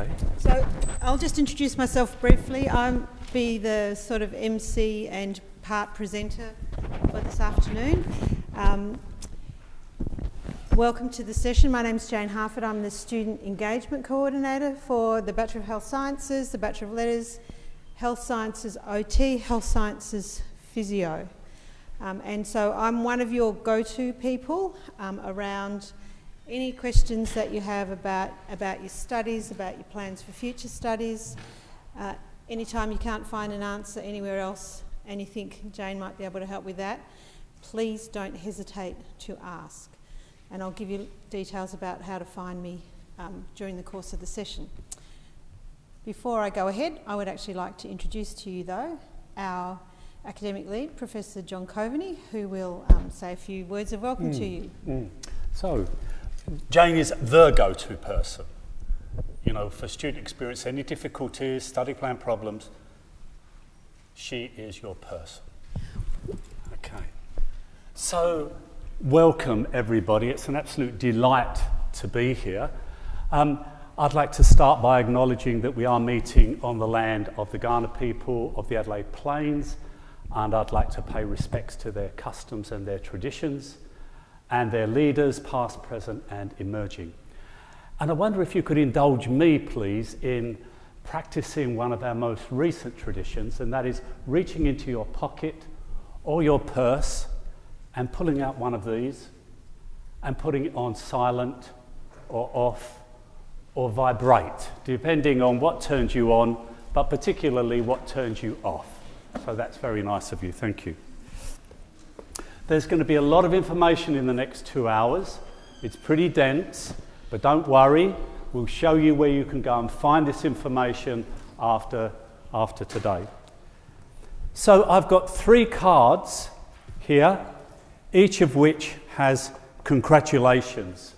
Okay. So I'll just introduce myself briefly. I'll be the sort of MC and part presenter for this afternoon. Welcome to the session. My name's Jane Harford. I'm the Student Engagement Coordinator for the Bachelor of Health Sciences, the Bachelor of Letters, Health Sciences OT, Health Sciences Physio. And so I'm one of your go-to people around any questions that you have about your studies, about your plans for future studies. Anytime you can't find an answer anywhere else and you think Jane might be able to help with that, please don't hesitate to ask. And I'll give you details about how to find me during the course of the session. Before I go ahead, I would actually like to introduce to you, though, our academic lead, Professor John Coveney, who will say a few words of welcome to you. So, Jane is the go-to person, you know, for student experience, any difficulties, study plan problems. She is your person. Okay. So, welcome everybody. It's an absolute delight to be here. I'd like to start by acknowledging that we are meeting on the land of the Kaurna people of the Adelaide Plains, and I'd like to pay respects to their customs and their traditions and their leaders, past, present and emerging. And I wonder if you could indulge me, please, in practicing one of our most recent traditions, and that is reaching into your pocket or your purse and pulling out one of these and putting it on silent or off or vibrate, depending on what turns you on, but particularly what turns you off. So that's very nice of you, thank you. There's going to be a lot of information in the next 2 hours. It's pretty dense, but don't worry, we'll show you where you can go and find this information after today. So I've got 3 cards here, each of which has congratulations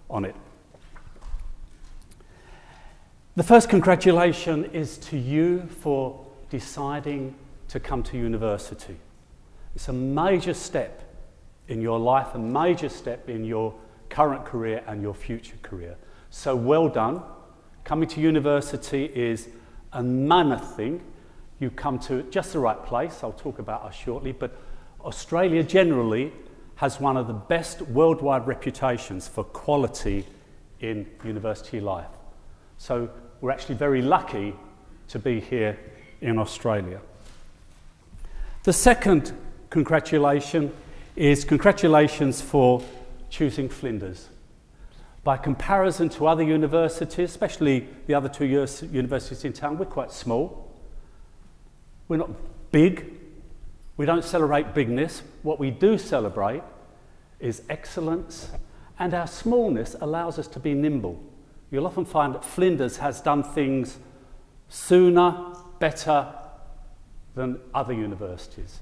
on it. The first congratulation is to you for deciding to come to university. It's a major step in your life, a major step in your current career and your future career. So well done. Coming to university is a mammoth thing. You come to just the right place. I'll talk about us shortly, but Australia generally has one of the best worldwide reputations for quality in university life. So we're actually very lucky to be here in Australia. The second congratulation is congratulations for choosing Flinders. By comparison to other universities, especially the other 2 universities in town, we're quite small. We're not big. We don't celebrate bigness. What we do celebrate is excellence, and our smallness allows us to be nimble. You'll often find that Flinders has done things sooner, better than other universities.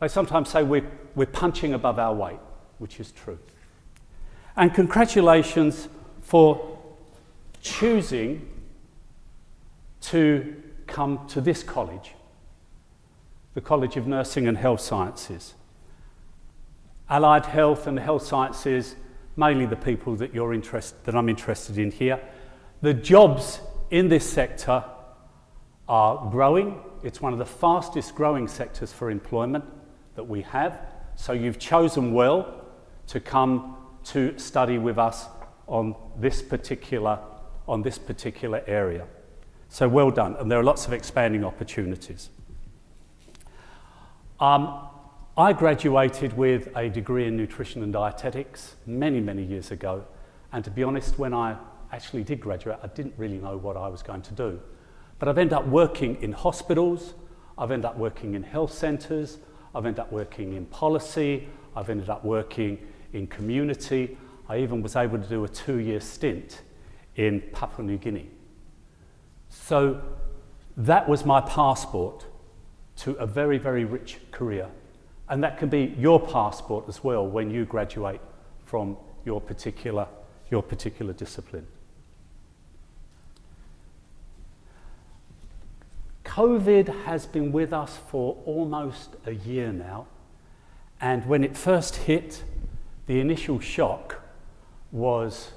They sometimes say we're punching above our weight, which is true. And congratulations for choosing to come to this college, the College of Nursing and Health Sciences. Allied health and health sciences, mainly the people that I'm interested in here. The jobs in this sector are growing. It's one of the fastest growing sectors for employment that we have. So you've chosen well to come to study with us on this particular area. So well done, and there are lots of expanding opportunities. I graduated with a degree in nutrition and dietetics many, many years ago, and to be honest, when I actually did graduate, I didn't really know what I was going to do. But I've ended up working in hospitals, I've ended up working in health centres, I've ended up working in policy, I've ended up working in community. I even was able to do a 2-year stint in Papua New Guinea. So that was my passport to a very, very rich career. And that can be your passport as well when you graduate from your particular discipline. COVID has been with us for almost a year now, and when it first hit, the initial shock was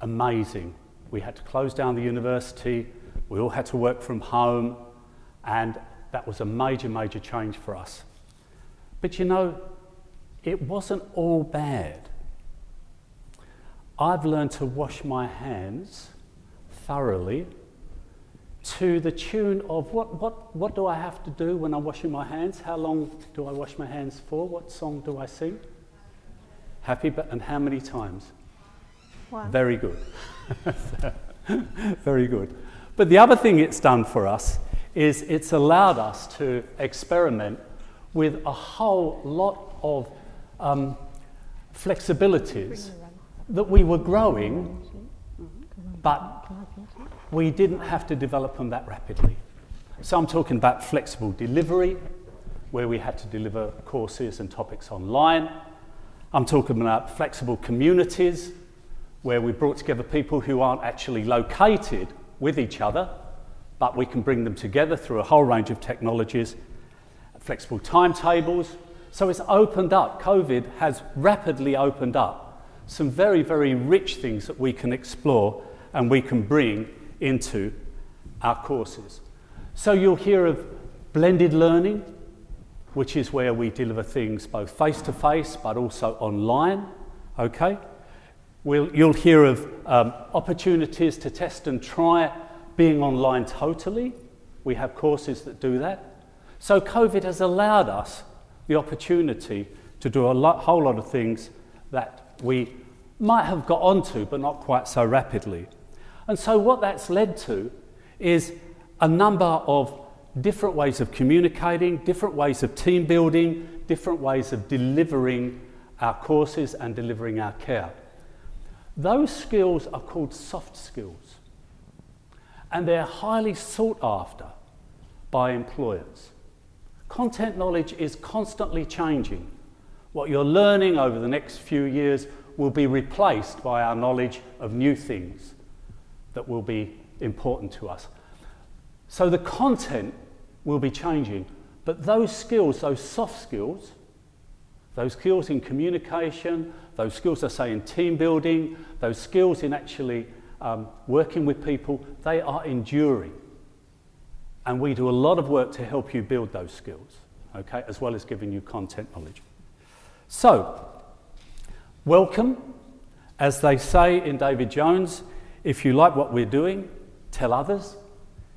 amazing. We had to close down the university, we all had to work from home, and that was a major, major change for us. But you know, it wasn't all bad. I've learned to wash my hands thoroughly to the tune of what do I have to do when I'm washing my hands? How long do I wash my hands for? What song do I sing? Happy, and how many times? One. Very good. Very good. But the other thing it's done for us is it's allowed us to experiment with a whole lot of flexibilities that we were growing, but we didn't have to develop them that rapidly. So I'm talking about flexible delivery, where we had to deliver courses and topics online. I'm talking about flexible communities, where we brought together people who aren't actually located with each other, but we can bring them together through a whole range of technologies, flexible timetables. So it's opened up, COVID has rapidly opened up some very, very rich things that we can explore and we can bring into our courses. So you'll hear of blended learning, which is where we deliver things both face-to-face but also online, okay? You'll hear of opportunities to test and try being online totally. We have courses that do that. So COVID has allowed us the opportunity to do whole lot of things that we might have got onto, but not quite so rapidly. And so what that's led to is a number of different ways of communicating, different ways of team building, different ways of delivering our courses and delivering our care. Those skills are called soft skills, and they're highly sought after by employers. Content knowledge is constantly changing. What you're learning over the next few years will be replaced by our knowledge of new things that will be important to us. So the content will be changing, but those skills, those soft skills, those skills in communication, those skills, I say, in team building, those skills in actually working with people, they are enduring. And we do a lot of work to help you build those skills, okay, as well as giving you content knowledge. So, welcome. As they say in David Jones, if you like what we're doing, tell others.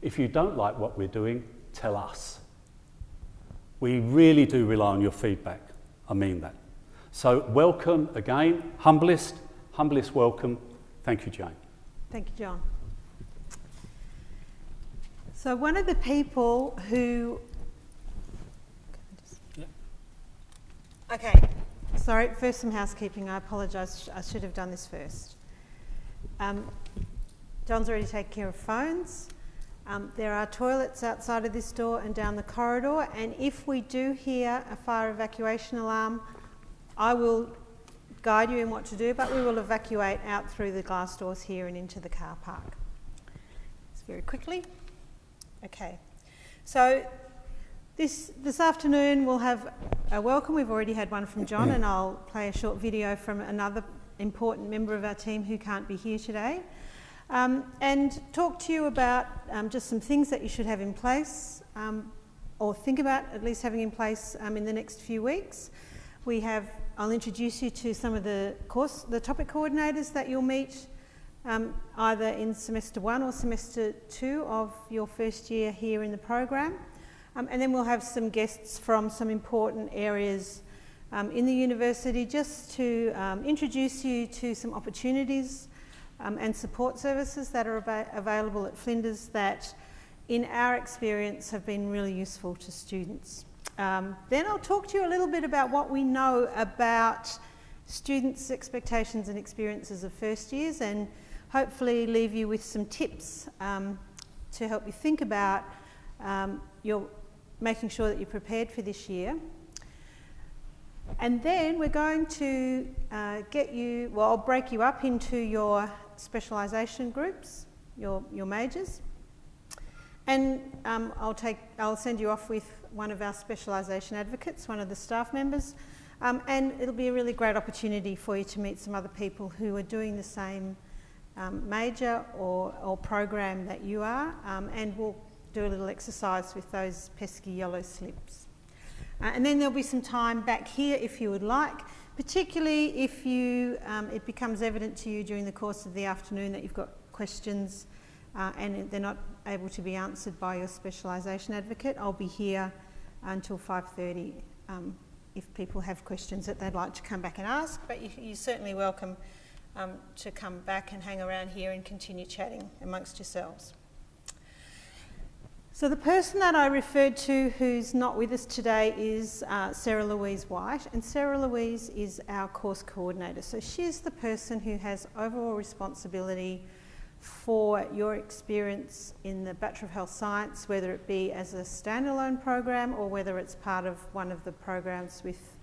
If you don't like what we're doing, tell us. We really do rely on your feedback. I mean that. So welcome again, humblest welcome. Thank you, Jane. Thank you, John. So one of the people who... Okay, sorry, first some housekeeping. I apologise, I should have done this first. John's already taken care of phones. There are toilets outside of this door and down the corridor, and if we do hear a fire evacuation alarm, I will guide you in what to do, but we will evacuate out through the glass doors here and into the car park. Just very quickly. Okay, so this afternoon we'll have a welcome. We've already had one from John, and I'll play a short video from another important member of our team who can't be here today. And talk to you about just some things that you should have in place, or think about at least having in place in the next few weeks. I'll introduce you to some of the topic coordinators that you'll meet either in semester 1 or semester 2 of your first year here in the program. And then we'll have some guests from some important areas in the university, just to introduce you to some opportunities and support services that are available at Flinders that, in our experience, have been really useful to students. Then I'll talk to you a little bit about what we know about students' expectations and experiences of first years, and hopefully leave you with some tips to help you think about making sure that you're prepared for this year. And then we're going to I'll break you up into your specialisation groups, your majors, and I'll send you off with one of our specialisation advocates, one of the staff members, and it'll be a really great opportunity for you to meet some other people who are doing the same major or program that you are, and we'll do a little exercise with those pesky yellow slips. And then there'll be some time back here if you would like, particularly if it becomes evident to you during the course of the afternoon that you've got questions and they're not able to be answered by your specialisation advocate. I'll be here until 5:30 if people have questions that they'd like to come back and ask, but you're certainly welcome to come back and hang around here and continue chatting amongst yourselves. So the person that I referred to who's not with us today is Sarah Louise White, and Sarah Louise is our course coordinator. So she's the person who has overall responsibility for your experience in the Bachelor of Health Science, whether it be as a standalone program or whether it's part of one of the programs with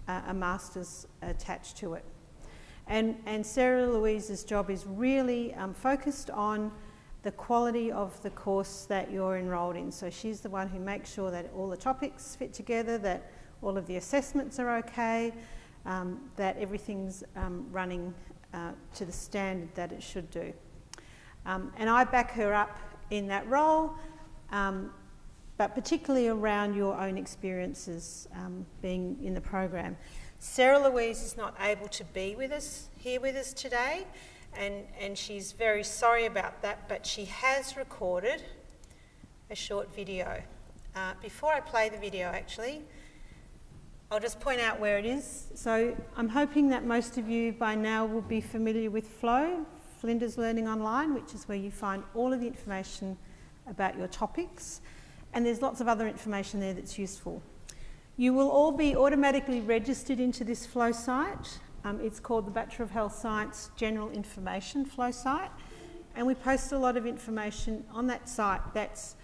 a master's attached to it. And Sarah Louise's job is really focused on the quality of the course that you're enrolled in. So she's the one who makes sure that all the topics fit together, that all of the assessments are okay, that everything's running to the standard that it should do. And I back her up in that role, but particularly around your own experiences being in the program. Sarah Louise is not able to be here with us today, and she's very sorry about that, but she has recorded a short video. Before I play the video, actually, I'll just point out where it is. So I'm hoping that most of you by now will be familiar with Flow, Flinders Learning Online, which is where you find all of the information about your topics, and there's lots of other information there that's useful. You will all be automatically registered into this Flow site. It's called the Bachelor of Health Science General Information Flow site, and we post a lot of information on that site that's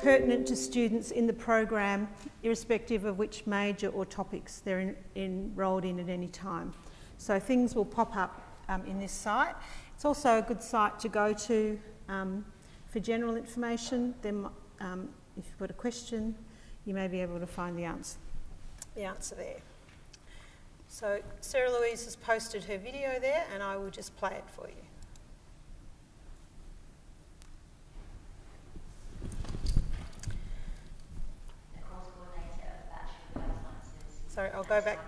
pertinent to students in the program, irrespective of which major or topics they're enrolled in at any time. So things will pop up in this site. It's also a good site to go to for general information. Then, if you've got a question, you may be able to find the answer there. So Sarah Louise has posted her video there, and I will just play it for you. The course coordinator of Bachelor of Health Sciences. Sorry, I'll go back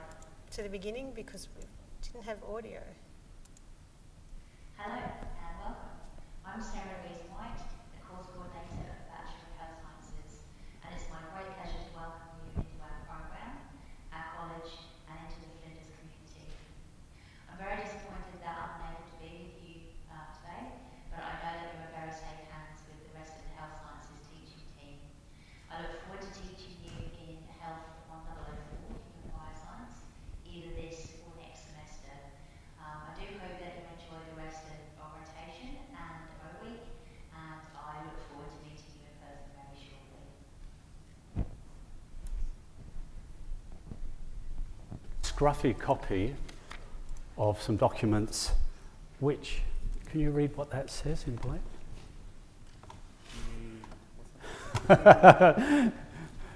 to the beginning because we didn't have audio. Hello and welcome. I'm Sarah Louise White, the course coordinator of Bachelor of Health Sciences, and it's my great pleasure to welcome you into our programme, our college, and into the Flinders community. I'm very disappointed that I'm unable to be with you today, but I know that you're in very safe hands with the rest of the Health Sciences teaching team. I look forward to teaching you in Health 1004, Human Bioscience, either this or next semester. I do hope that you enjoy the rest of our rotation and our week, and I look forward to meeting you in person very shortly. Scruffy copy of some documents which, can you read what that says in black?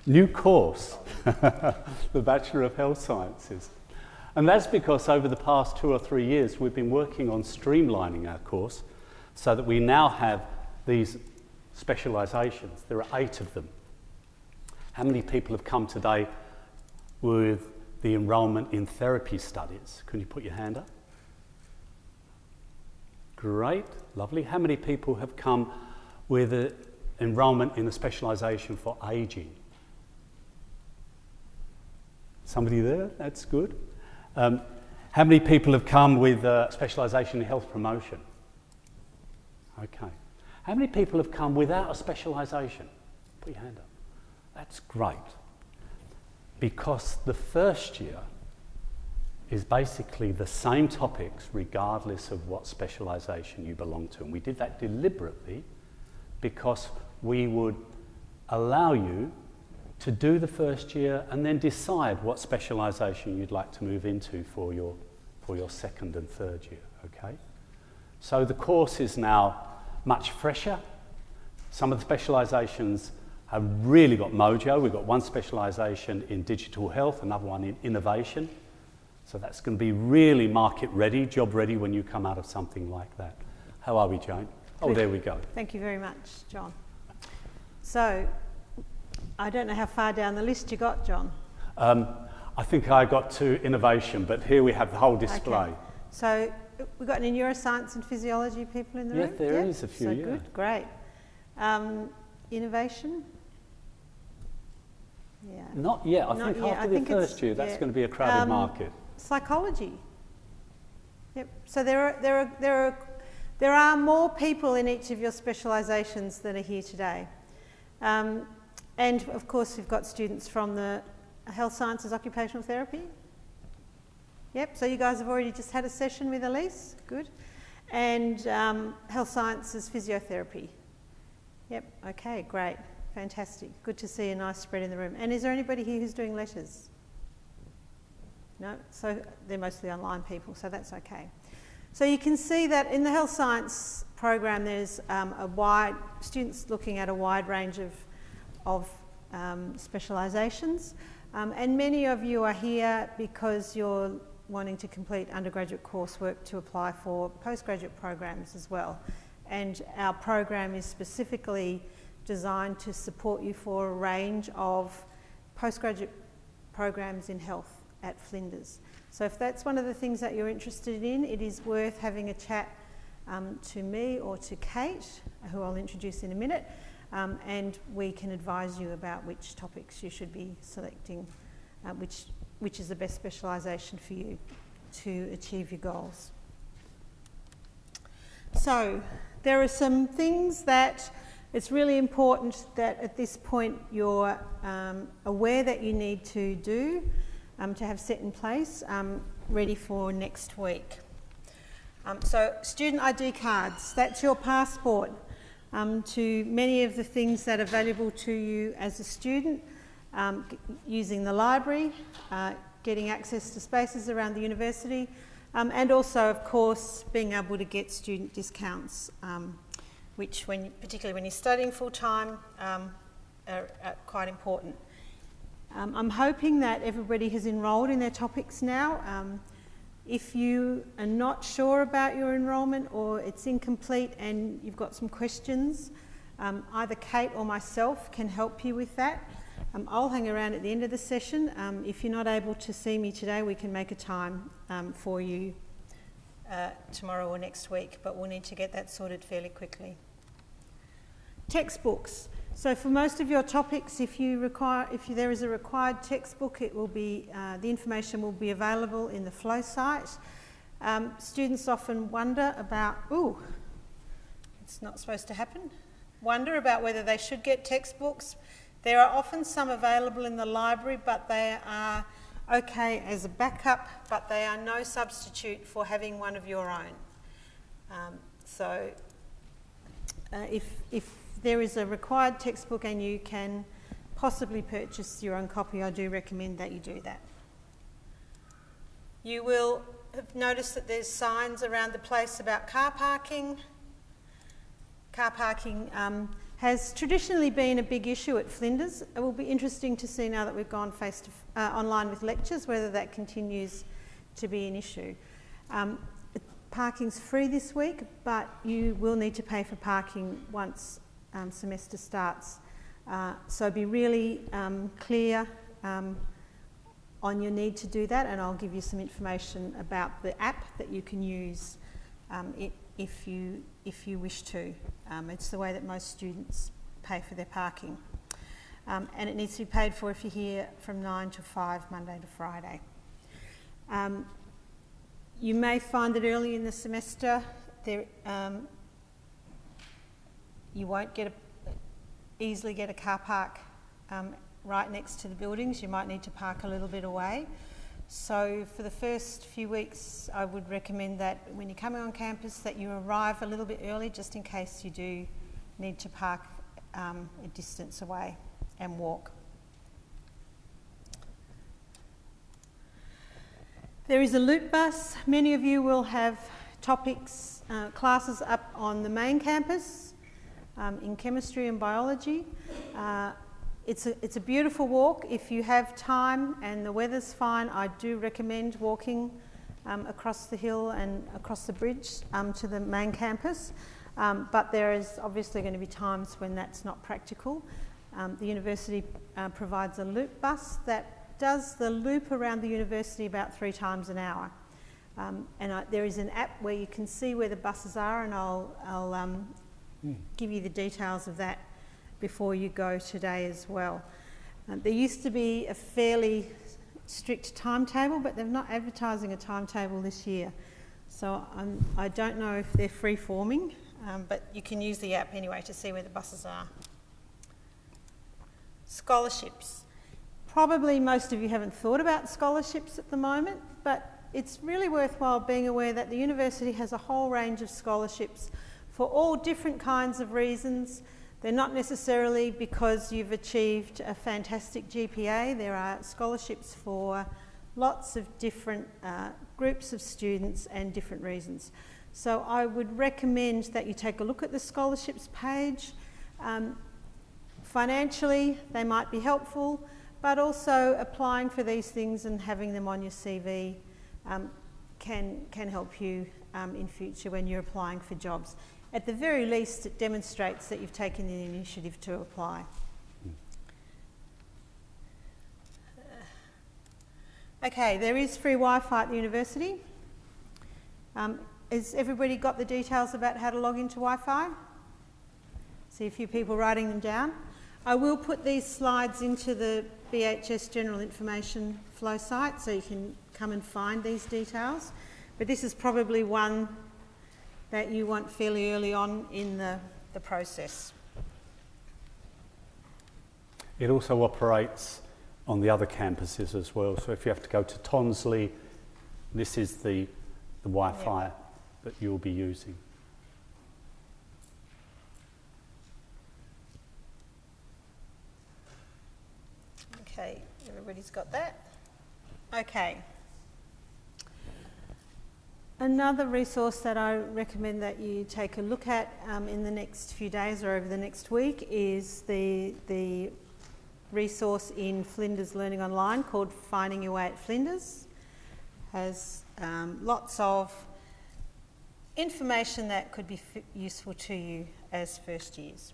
New course, the Bachelor of Health Sciences. And that's because over the past 2 or 3 years we've been working on streamlining our course so that we now have these specialisations. There are 8 of them. How many people have come today with the enrolment in therapy studies? Can you put your hand up? Great, lovely. How many people have come with an enrolment in the specialisation for ageing? Somebody there? That's good. How many people have come with specialisation in health promotion? Okay. How many people have come without a specialisation? Put your hand up. That's great. Because the first year is basically the same topics regardless of what specialisation you belong to. And we did that deliberately because we would allow you to do the first year and then decide what specialisation you'd like to move into for your second and third year, okay? So the course is now much fresher. Some of the specialisations have really got mojo. We've got one specialisation in digital health, another one in innovation. So that's going to be really market ready, job ready when you come out of something like that. How are we, Jane? Oh, Good. there we go. Thank you very much, John. So, I don't know how far down the list you got, John. I think I got to innovation, but here we have the whole display. Okay. So, we've got any neuroscience and physiology people in the room? Yes, there is a few, so yeah. Good, great. Innovation? Yeah. Not yet. I Not think yet. after I the think first year, that's going to be a crowded market. Psychology. Yep. So there are more people in each of your specialisations that are here today. And of course, we've got students from the health sciences, occupational therapy. Yep. So you guys have already just had a session with Elise. Good. And health sciences, physiotherapy. Yep. Okay. Great. Fantastic. Good to see a nice spread in the room. And is there anybody here who's doing letters? No? So they're mostly online people, so that's okay. So you can see that in the health science program there's students looking at a wide range of specialisations. And many of you are here because you're wanting to complete undergraduate coursework to apply for postgraduate programs as well. And our program is specifically designed to support you for a range of postgraduate programs in health at Flinders. So if that's one of the things that you're interested in, it is worth having a chat to me or to Kate, who I'll introduce in a minute, and we can advise you about which topics you should be selecting, which is the best specialisation for you to achieve your goals. So there are some things that it's really important that at this point you're aware that you need to do to have set in place, ready for next week. So student ID cards, that's your passport to many of the things that are valuable to you as a student, using the library, getting access to spaces around the university, and also of course being able to get student discounts, which particularly when you're studying full-time are quite important. I'm hoping that everybody has enrolled in their topics now. If you are not sure about your enrolment or it's incomplete and you've got some questions, either Kate or myself can help you with that. I'll hang around at the end of the session. If you're not able to see me today, we can make a time for you tomorrow or next week, but we'll need to get that sorted fairly quickly. Textbooks. So for most of your topics, if there is a required textbook, it will be the information will be available in the flow site. Students often wonder about, it's not supposed to happen. Wonder about whether they should get textbooks. There are often some available in the library, but they are okay as a backup, but they are no substitute for having one of your own. So if there is a required textbook and you can possibly purchase your own copy, I do recommend that you do that. You will have noticed that there's signs around the place about car parking. Car parking has traditionally been a big issue at Flinders. It will be interesting to see now that we've gone online with lectures whether that continues to be an issue. Parking's free this week, but you will need to pay for parking once semester starts. So be really clear on your need to do that, and I'll give you some information about the app that you can use if you wish to. It's the way that most students pay for their parking. And it needs to be paid for if you're here from 9 to 5, Monday to Friday. You may find that early in the semester you won't easily get a car park right next to the buildings. You might need to park a little bit away. So for the first few weeks, I would recommend that when you're coming on campus that you arrive a little bit early, just in case you do need to park a distance away and walk. There is a loop bus. Many of you will have topics, classes up on the main campus in chemistry and biology. It's a beautiful walk. If you have time and the weather's fine, I do recommend walking across the hill and across the bridge to the main campus. But there is obviously going to be times when that's not practical. The university provides a loop bus that does the loop around the university about 3 times an hour. There is an app where you can see where the buses are, and I'll give you the details of that before you go today as well. There used to be a fairly strict timetable, but they're not advertising a timetable this year. So I don't know if they're free-forming, but you can use the app anyway to see where the buses are. Scholarships. Probably most of you haven't thought about scholarships at the moment, but it's really worthwhile being aware that the university has a whole range of scholarships for all different kinds of reasons. They're not necessarily because you've achieved a fantastic GPA. There are scholarships for lots of different groups of students and different reasons. So I would recommend that you take a look at the scholarships page. Financially, they might be helpful, but also applying for these things and having them on your CV can help you in future when you're applying for jobs. At the very least, it demonstrates that you've taken the initiative to apply. Okay, there is free Wi-Fi at the university. Has everybody got the details about how to log into Wi-Fi? See a few people writing them down. I will put these slides into the BHS General Information Flow site so you can come and find these details. But this is probably one that you want fairly early on in the process. It also operates on the other campuses as well. So if you have to go to Tonsley, this is the Wi-Fi that you'll be using. Okay, everybody's got that? Okay. Another resource that I recommend that you take a look at in the next few days or over the next week is the resource in Flinders Learning Online called Finding Your Way at Flinders. Has lots of information that could be useful to you as first years.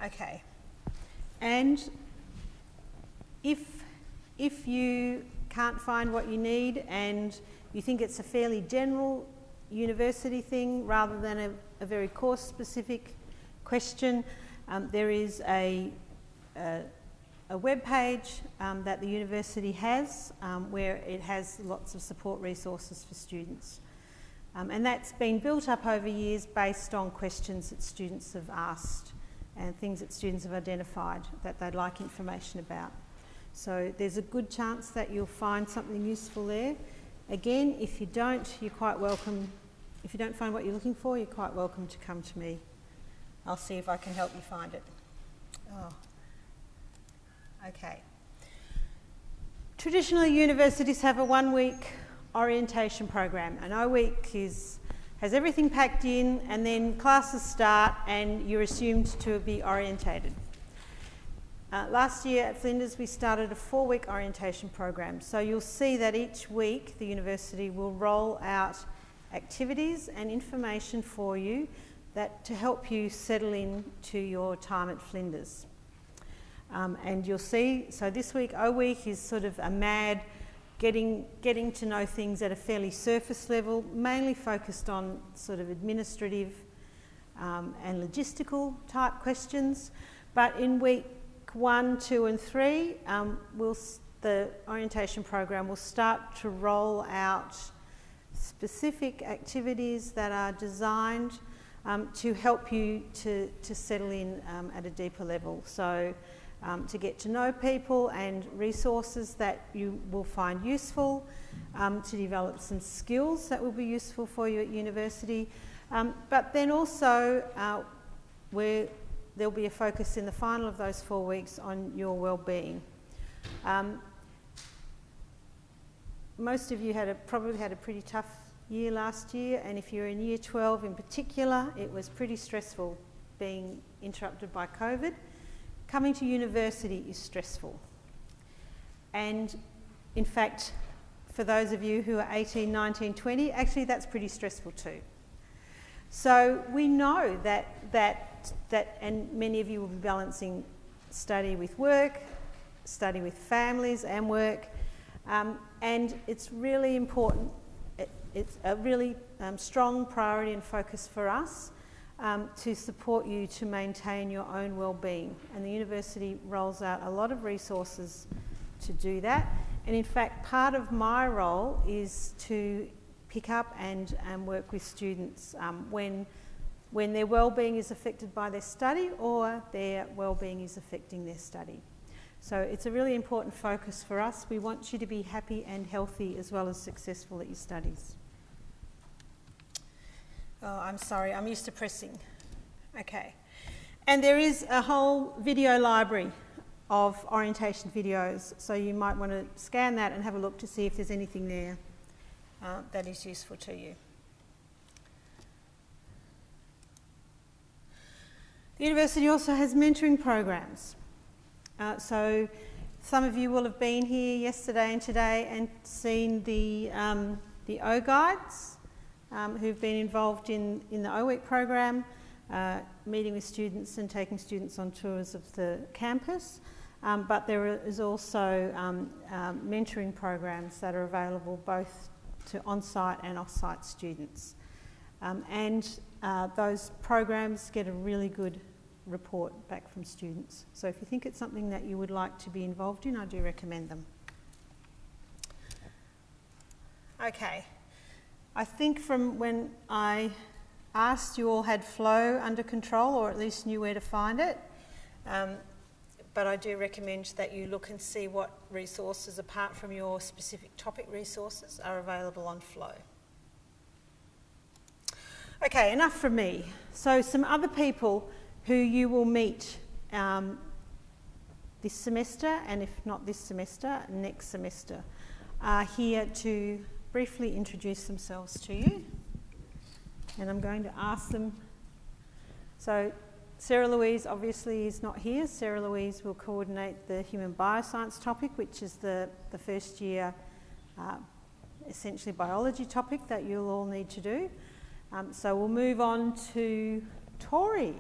Okay, and if you can't find what you need and you think it's a fairly general university thing rather than a very course-specific question, there is a web page that the university has where it has lots of support resources for students. And that's been built up over years based on questions that students have asked and things that students have identified that they'd like information about. So there's a good chance that you'll find something useful there. Again, if you don't, you're quite welcome. If you don't find what you're looking for, you're quite welcome to come to me. I'll see if I can help you find it. Oh. Okay. Traditionally, universities have a 1-week orientation program. An O-week has everything packed in, and then classes start and you're assumed to be orientated. Last year at Flinders we started a 4-week orientation program, so you'll see that each week the university will roll out activities and information for you to help you settle in to your time at Flinders. And you'll see, so this week, O-week is sort of a mad getting to know things at a fairly surface level, mainly focused on sort of administrative and logistical type questions. But in week 1, 2 and 3, the orientation program will start to roll out specific activities that are designed to help you to settle in at a deeper level. So to get to know people and resources that you will find useful, to develop some skills that will be useful for you at university, but then also there'll be a focus in the final of those 4 weeks on your well-being. Most of you probably had a pretty tough year last year, and if you're in year 12 in particular, it was pretty stressful being interrupted by COVID. Coming to university is stressful, and In fact, for those of you who are 18, 19, 20, actually that's pretty stressful too. So we know that and many of you will be balancing study with work, study with families and work, and it's really important. It's a really strong priority and focus for us to support you to maintain your own well-being. And the university rolls out a lot of resources to do that. And in fact, part of my role is to pick up and work with students when their well-being is affected by their study or their well-being is affecting their study. So it's a really important focus for us. We want you to be happy and healthy as well as successful at your studies. Oh, I'm sorry, I'm used to pressing. Okay. And there is a whole video library of orientation videos, so you might want to scan that and have a look to see if there's anything there that is useful to you. The university also has mentoring programs. So some of you will have been here yesterday and today and seen the O-Guides who've been involved in the O-Week program, meeting with students and taking students on tours of the campus. But there is also mentoring programs that are available both to on-site and off-site students. Those programs get a really good report back from students. So if you think it's something that you would like to be involved in, I do recommend them. Okay, I think from when I asked, you all had flow under control, or at least knew where to find it. But I do recommend that you look and see what resources, apart from your specific topic resources, are available on Flow. Okay, enough from me. So some other people who you will meet this semester, and if not this semester, next semester, are here to briefly introduce themselves to you. And I'm going to ask them. So Sarah Louise obviously is not here. Sarah Louise will coordinate the human bioscience topic, which is the first year essentially biology topic that you'll all need to do. So we'll move on to Tori.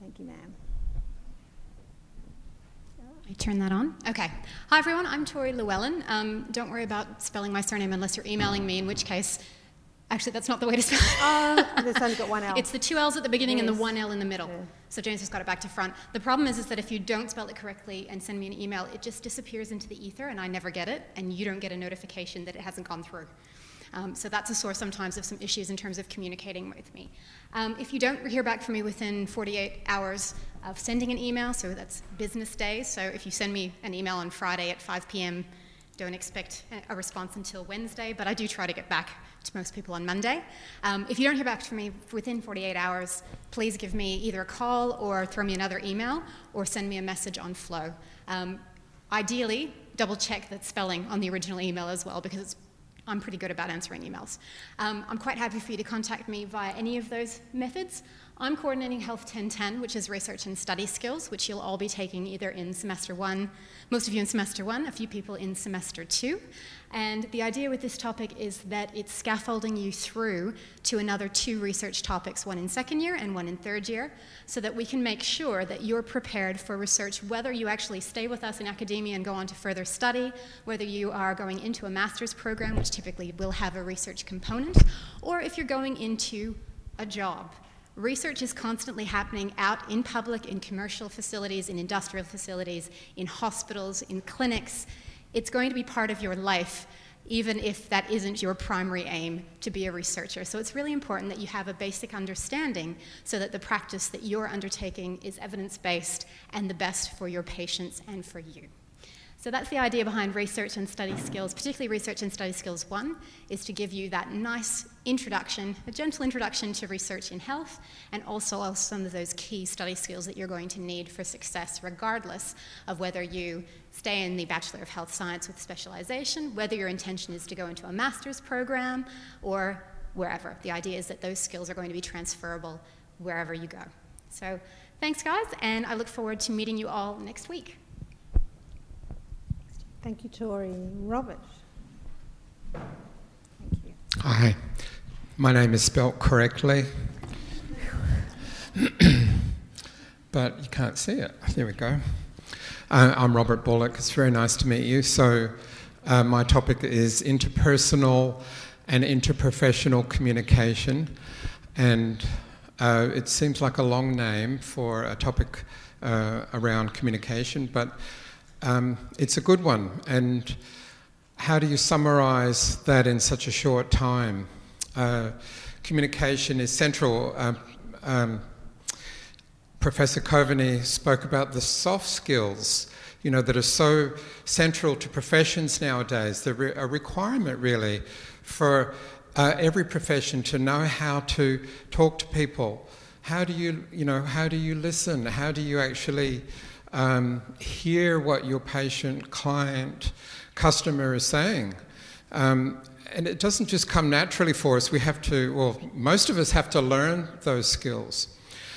Thank you, ma'am. I turn that on? Okay. Hi, everyone. I'm Tori Llewellyn. Don't worry about spelling my surname unless you're emailing me, in which case, actually, that's not the way to spell it. There's only got one L. It's the two L's at the beginning Yes. and the one L in the middle. Yeah. So James has got it back to front. The problem is that if you don't spell it correctly and send me an email, it just disappears into the ether and I never get it, and you don't get a notification that it hasn't gone through. So that's a source sometimes of some issues in terms of communicating with me. If you don't hear back from me within 48 hours of sending an email, so that's business days, so if you send me an email on Friday at 5 p.m., don't expect a response until Wednesday, but I do try to get back to most people on Monday. If you don't hear back from me within 48 hours, please give me either a call or throw me another email or send me a message on Flow. Ideally, double check that spelling on the original email as well, because I'm pretty good about answering emails. I'm quite happy for you to contact me via any of those methods. I'm coordinating Health 1010, which is research and study skills, which you'll all be taking either in semester 1, most of you in semester 1, a few people in semester 2. And the idea with this topic is that it's scaffolding you through to another 2 research topics, one in second year and one in third year, so that we can make sure that you're prepared for research, whether you actually stay with us in academia and go on to further study, whether you are going into a master's program, which typically will have a research component, or if you're going into a job. Research is constantly happening out in public, in commercial facilities, in industrial facilities, in hospitals, in clinics. It's going to be part of your life, even if that isn't your primary aim to be a researcher. So it's really important that you have a basic understanding so that the practice that you're undertaking is evidence-based and the best for your patients and for you. So that's the idea behind research and study skills, particularly research and study skills 1, is to give you that nice introduction, a gentle introduction to research in health, and also some of those key study skills that you're going to need for success, regardless of whether you stay in the Bachelor of Health Science with specialization, whether your intention is to go into a master's program, or wherever. The idea is that those skills are going to be transferable wherever you go. So thanks, guys, and I look forward to meeting you all next week. Thank you, Tori. Robert. Thank you. Hi, my name is spelt correctly, but you can't see it. There we go. I'm Robert Bullock. It's very nice to meet you. So my topic is interpersonal and interprofessional communication, and it seems like a long name for a topic around communication, but it's a good one. And how do you summarise that in such a short time? Communication is central. Professor Coveney spoke about the soft skills, that are so central to professions nowadays. They're a requirement, really, for every profession to know how to talk to people. How do you listen? How do you actually hear what your patient, client, customer is saying? And it doesn't just come naturally for us. We have to, well, most of us have to learn those skills.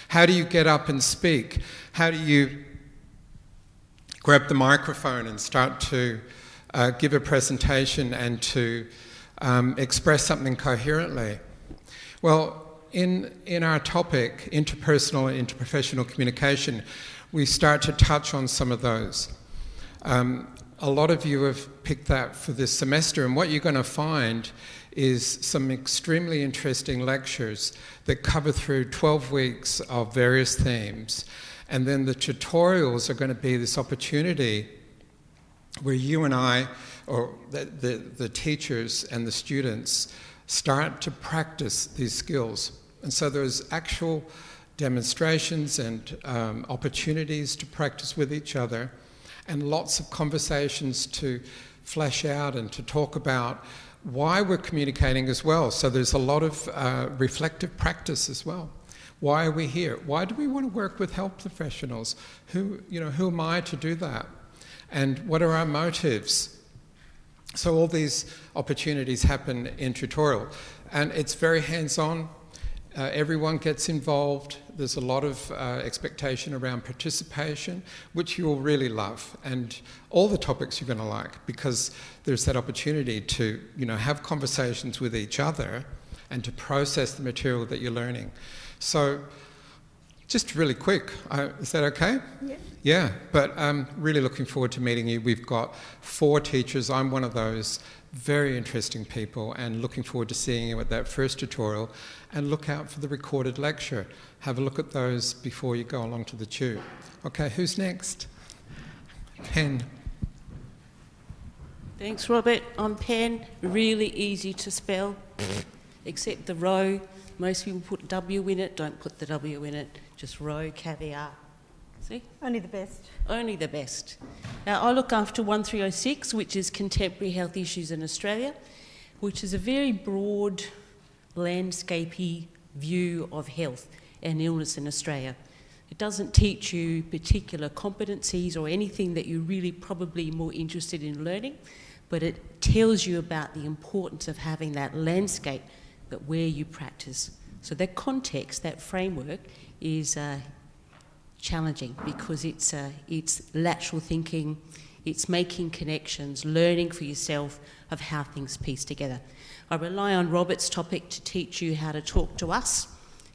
How do you get up and speak? How do you grab the microphone and start to give a presentation and to express something coherently? Well, in our topic, interpersonal and interprofessional communication, we start to touch on some of those. A lot of you have picked that for this semester, and what you're going to find is some extremely interesting lectures that cover through 12 weeks of various themes. And then the tutorials are going to be this opportunity where you and I, or the teachers and the students, start to practice these skills. And so there's actual demonstrations and opportunities to practice with each other, and lots of conversations to flesh out and to talk about why we're communicating as well. So there's a lot of reflective practice as well. Why are we here? Why do we want to work with health professionals? Who am I to do that? And what are our motives? So all these opportunities happen in tutorial, and it's very hands-on. Everyone gets involved. There's a lot of expectation around participation, which you'll really love, and all the topics you're going to like, because there's that opportunity to, have conversations with each other and to process the material that you're learning. So, just really quick, is that okay? Yeah. Yeah, but I'm really looking forward to meeting you. We've got 4 teachers. I'm one of those. Very interesting people, and looking forward to seeing you at that first tutorial. And look out for the recorded lecture. Have a look at those before you go along to the tube. Okay, who's next? Pen. Thanks, Robert. I'm Pen. Really easy to spell, except the row. Most people put W in it. Don't put the W in it. Just row, caviar. See? Only the best. Only the best. Now, I look after 1306, which is Contemporary Health Issues in Australia, which is a very broad, landscapey view of health and illness in Australia. It doesn't teach you particular competencies or anything that you're really probably more interested in learning, but it tells you about the importance of having that landscape that where you practice. So that context, that framework is challenging, because it's lateral thinking, it's making connections, learning for yourself of how things piece together. I rely on Robert's topic to teach you how to talk to us,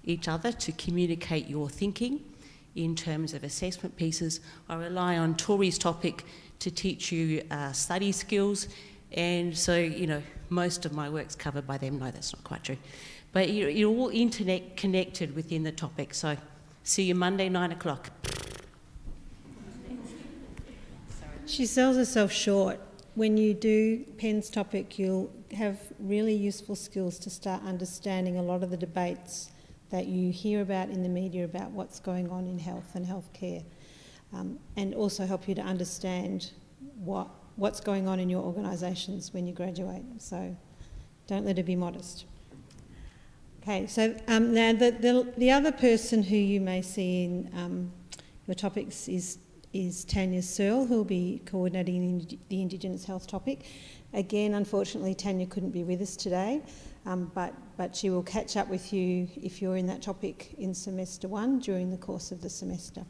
each other, to communicate your thinking in terms of assessment pieces. I rely on Tori's topic to teach you study skills, and so, most of my work's covered by them. No, that's not quite true. But you're all internet connected within the topic, so see you Monday, 9 o'clock. She sells herself short. When you do Pen's topic, you'll have really useful skills to start understanding a lot of the debates that you hear about in the media about what's going on in health and healthcare, and also help you to understand what's going on in your organisations when you graduate. So don't let her be modest. Okay, so now the other person who you may see in your topics is Tanya Searle, who will be coordinating the Indigenous health topic. Again, unfortunately, Tanya couldn't be with us today, but she will catch up with you if you're in that topic in semester 1 during the course of the semester.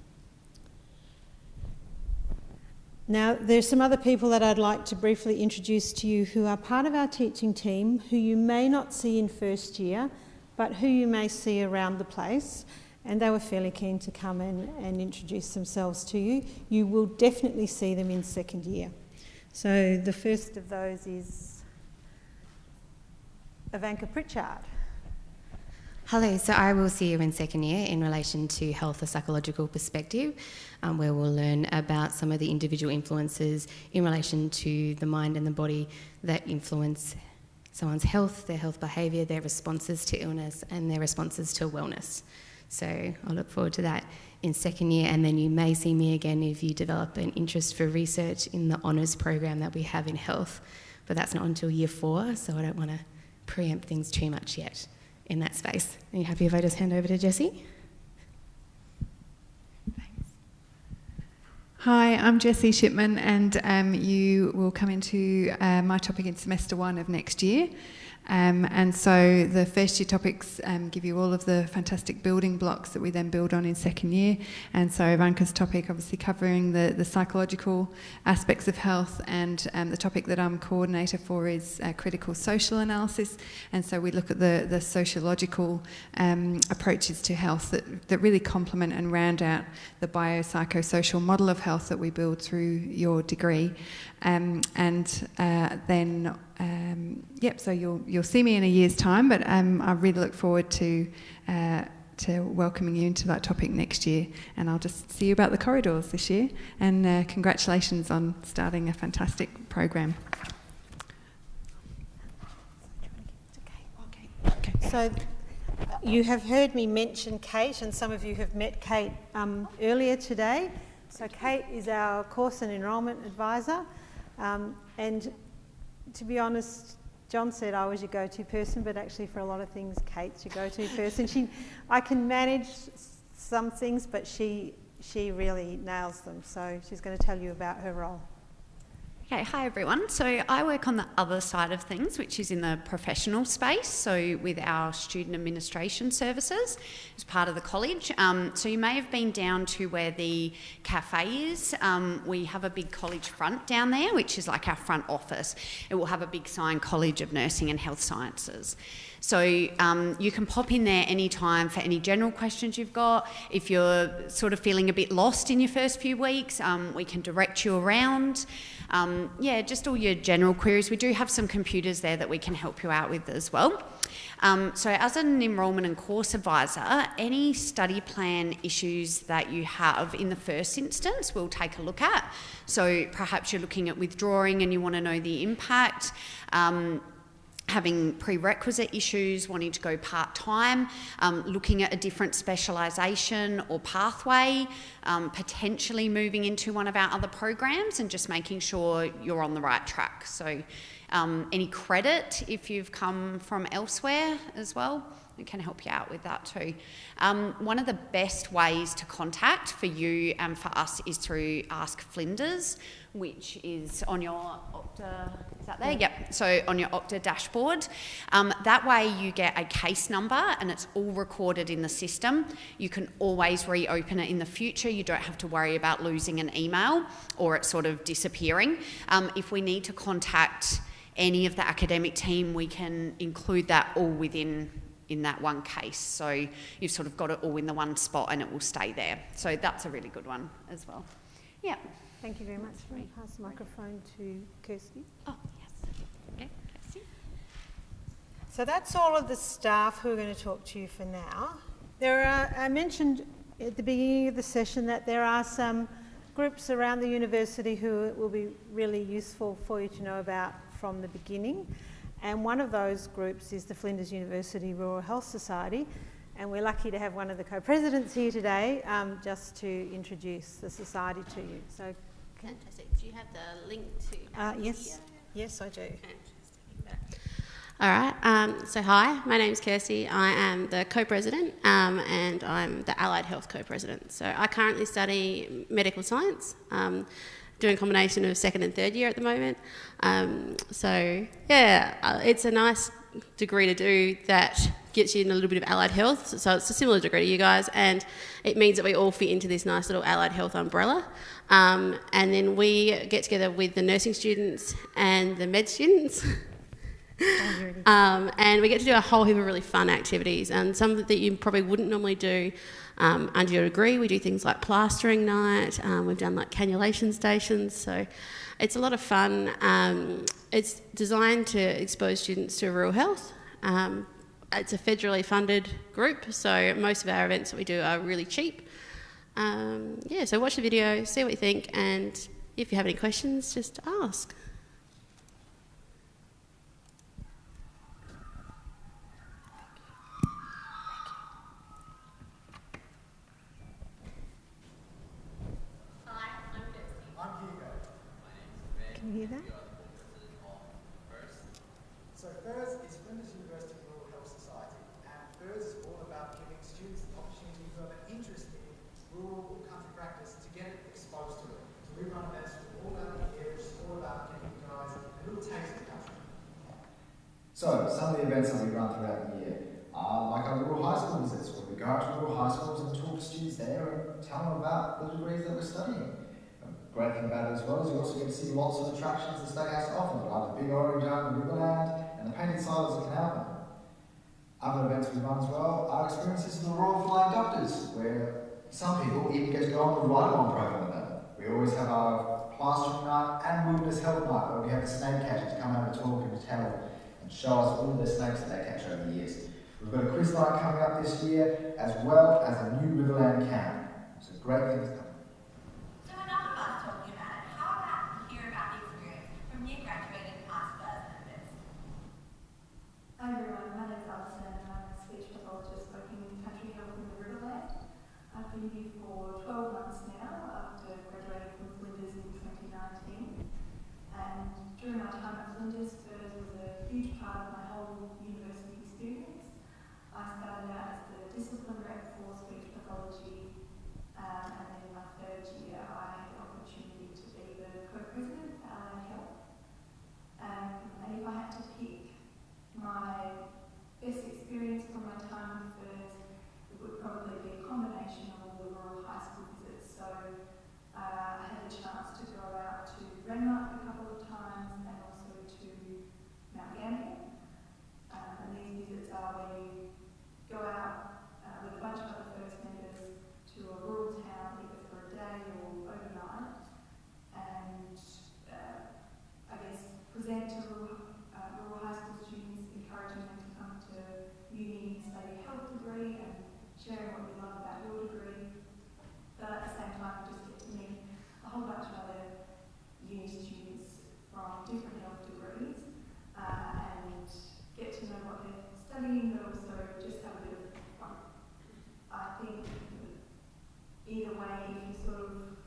Now, there's some other people that I'd like to briefly introduce to you who are part of our teaching team, who you may not see in first year, but who you may see around the place. And they were fairly keen to come and introduce themselves to you. You will definitely see them in second year. So the first of those is Ivanka Pritchard. Hello, so I will see you in second year in relation to health, a psychological perspective, where we'll learn about some of the individual influences in relation to the mind and the body that influence someone's health, their health behaviour, their responses to illness and their responses to wellness. So I look forward to that in second year, and then you may see me again if you develop an interest for research in the honours program that we have in health, but that's not until year 4, so I don't want to preempt things too much yet in that space. Are you happy if I just hand over to Jessie? Thanks. Hi, I'm Jessie Shipman, and you will come into my topic in semester 1 of next year. And so the first year topics give you all of the fantastic building blocks that we then build on in second year. And so Ivanka's topic obviously covering the psychological aspects of health, and the topic that I'm coordinator for is critical social analysis. And so we look at the sociological approaches to health that really complement and round out the biopsychosocial model of health that we build through your degree. So you'll see me in a year's time, but I really look forward to welcoming you into that topic next year, and I'll just see you about the corridors this year, and congratulations on starting a fantastic program. So you have heard me mention Kate, and some of you have met Kate earlier today. So Kate is our course and enrolment advisor, and to be honest, John said I was your go-to person, but actually for a lot of things, Kate's your go-to person. I can manage some things, but she really nails them. So she's going to tell you about her role. Okay, hi everyone. So I work on the other side of things, which is in the professional space, so with our student administration services as part of the college. So you may have been down to where the cafe is. We have a big college front down there, which is like our front office. It will have a big sign, College of Nursing and Health Sciences. So you can pop in there anytime for any general questions you've got. If you're sort of feeling a bit lost in your first few weeks, we can direct you around. Just all your general queries. We do have some computers there that we can help you out with as well. So as an enrolment and course advisor, any study plan issues that you have in the first instance, we'll take a look at. So perhaps you're looking at withdrawing and you want to know the impact. Having prerequisite issues, wanting to go part-time, looking at a different specialisation or pathway, potentially moving into one of our other programs, and just making sure you're on the right track. So any credit if you've come from elsewhere as well, we can help you out with that too. One of the best ways to contact for you and for us is through Ask Flinders, which is on your Opta, is that there? Yep, so on your Opta dashboard. That way you get a case number and it's all recorded in the system. You can always reopen it in the future. You don't have to worry about losing an email or it sort of disappearing. If we need to contact any of the academic team, we can include that all within that one case. So you've sort of got it all in the one spot and it will stay there. So that's a really good one as well. Yeah. Thank you very much. Can I pass the microphone to Kirsty? Oh, yes. Okay, Kirsty. So that's all of the staff who are going to talk to you for now. I mentioned at the beginning of the session that there are some groups around the university who it will be really useful for you to know about from the beginning. And one of those groups is the Flinders University Rural Health Society. And we're lucky to have one of the co-presidents here today just to introduce the society to you. So, fantastic. Do you have the link to yes. Yes, I do. All right. So hi, my name's Kirsty. I am the co-president and I'm the allied health co-president. So I currently study medical science, doing a combination of second and third year at the moment. It's a nice degree to do that gets you in a little bit of allied health, so it's a similar degree to you guys, and it means that we all fit into this nice little allied health umbrella. And then we get together with the nursing students and the med students. And we get to do a whole heap of really fun activities, and some that you probably wouldn't normally do under your degree. We do things like plastering night, we've done like cannulation stations, so it's a lot of fun. It's designed to expose students to rural health. It's a federally funded group, so most of our events that we do are really cheap. So watch the video, see what you think, and if you have any questions, just ask. Can you hear that? So FIRS is Flinders University Rural Health Society, and FIRS is all about giving students the opportunity who have an interest in rural or country practice to get exposed to it. So we run events all over the year, which is all about giving you guys a little taste of the country. So some of the events that we run throughout the year are like our rural high school visits, where we go out to rural high schools and talk to students there and tell them about the degrees that we're studying. Great thing about it as well is you also get to see lots of attractions the state has to offer, like the Big Orange Arm, the Riverland, and the painted silos of Canalman. Other events we run as well are experiences of the Royal Flying Doctors, where some people even get to go on the ride-along program with them. We always have our plastering night and wilderness health night, where we have the snake catchers come over to talk and tell and show us all the snakes that they catch over the years. We've got a quiz night coming up this year, as well as a new Riverland camp. So great things coming. Hi everyone, my name is Alison and I'm a speech pathologist working in country health in the Riverland. I've been here for 12 months now after graduating from Flinders in 2019. And during my time at Flinders, FIRS was a huge part of my whole university experience. I started out as the discipline rep for speech pathology, and then in my third year I had the opportunity to be the co-president for Allied Health. And if I had to pick my best experience from my time with FIRS, it would probably be a combination of all the rural high school visits. So I had a chance to go out to Renmark a couple of times and also to Mount Gambier. And these visits are where you go out with a bunch of other FIRS members to a rural town, either for a day or overnight, and I guess present to rural high school students, encouraging them to come to uni, study a health degree and sharing what you love about your degree. But at the same time, you just get to meet a whole bunch of other uni students from different health degrees and get to know what they're studying, but also just have a bit of fun. I think either way, if you sort of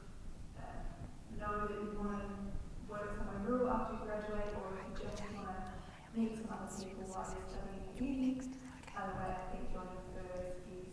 know that you want to work somewhere rural after you graduate, or if you just want to meet some other people while you're studying at uni, either way I think joining FIRS is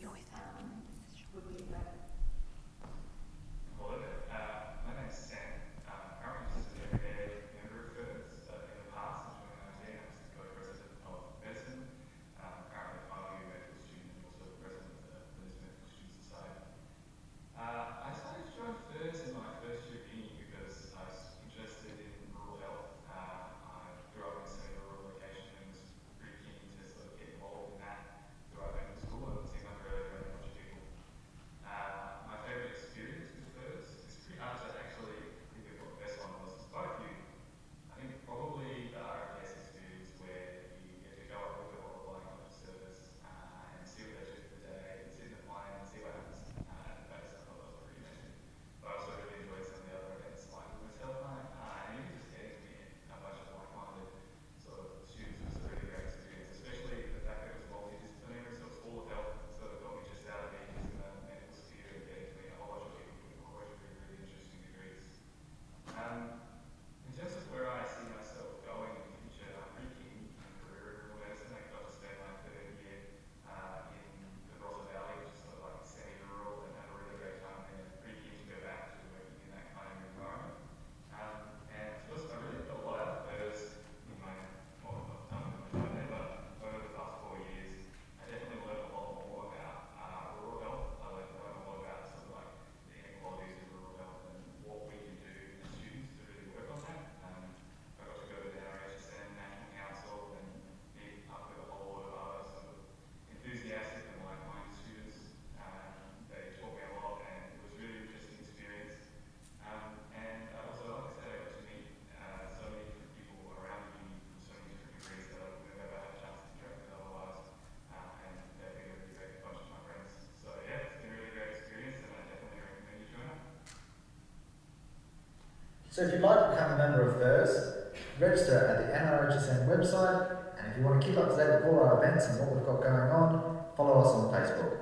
So if you'd like to become a member of FIRS, register at the NRHSN website, and if you want to keep up to date with all our events and what we've got going on, follow us on Facebook.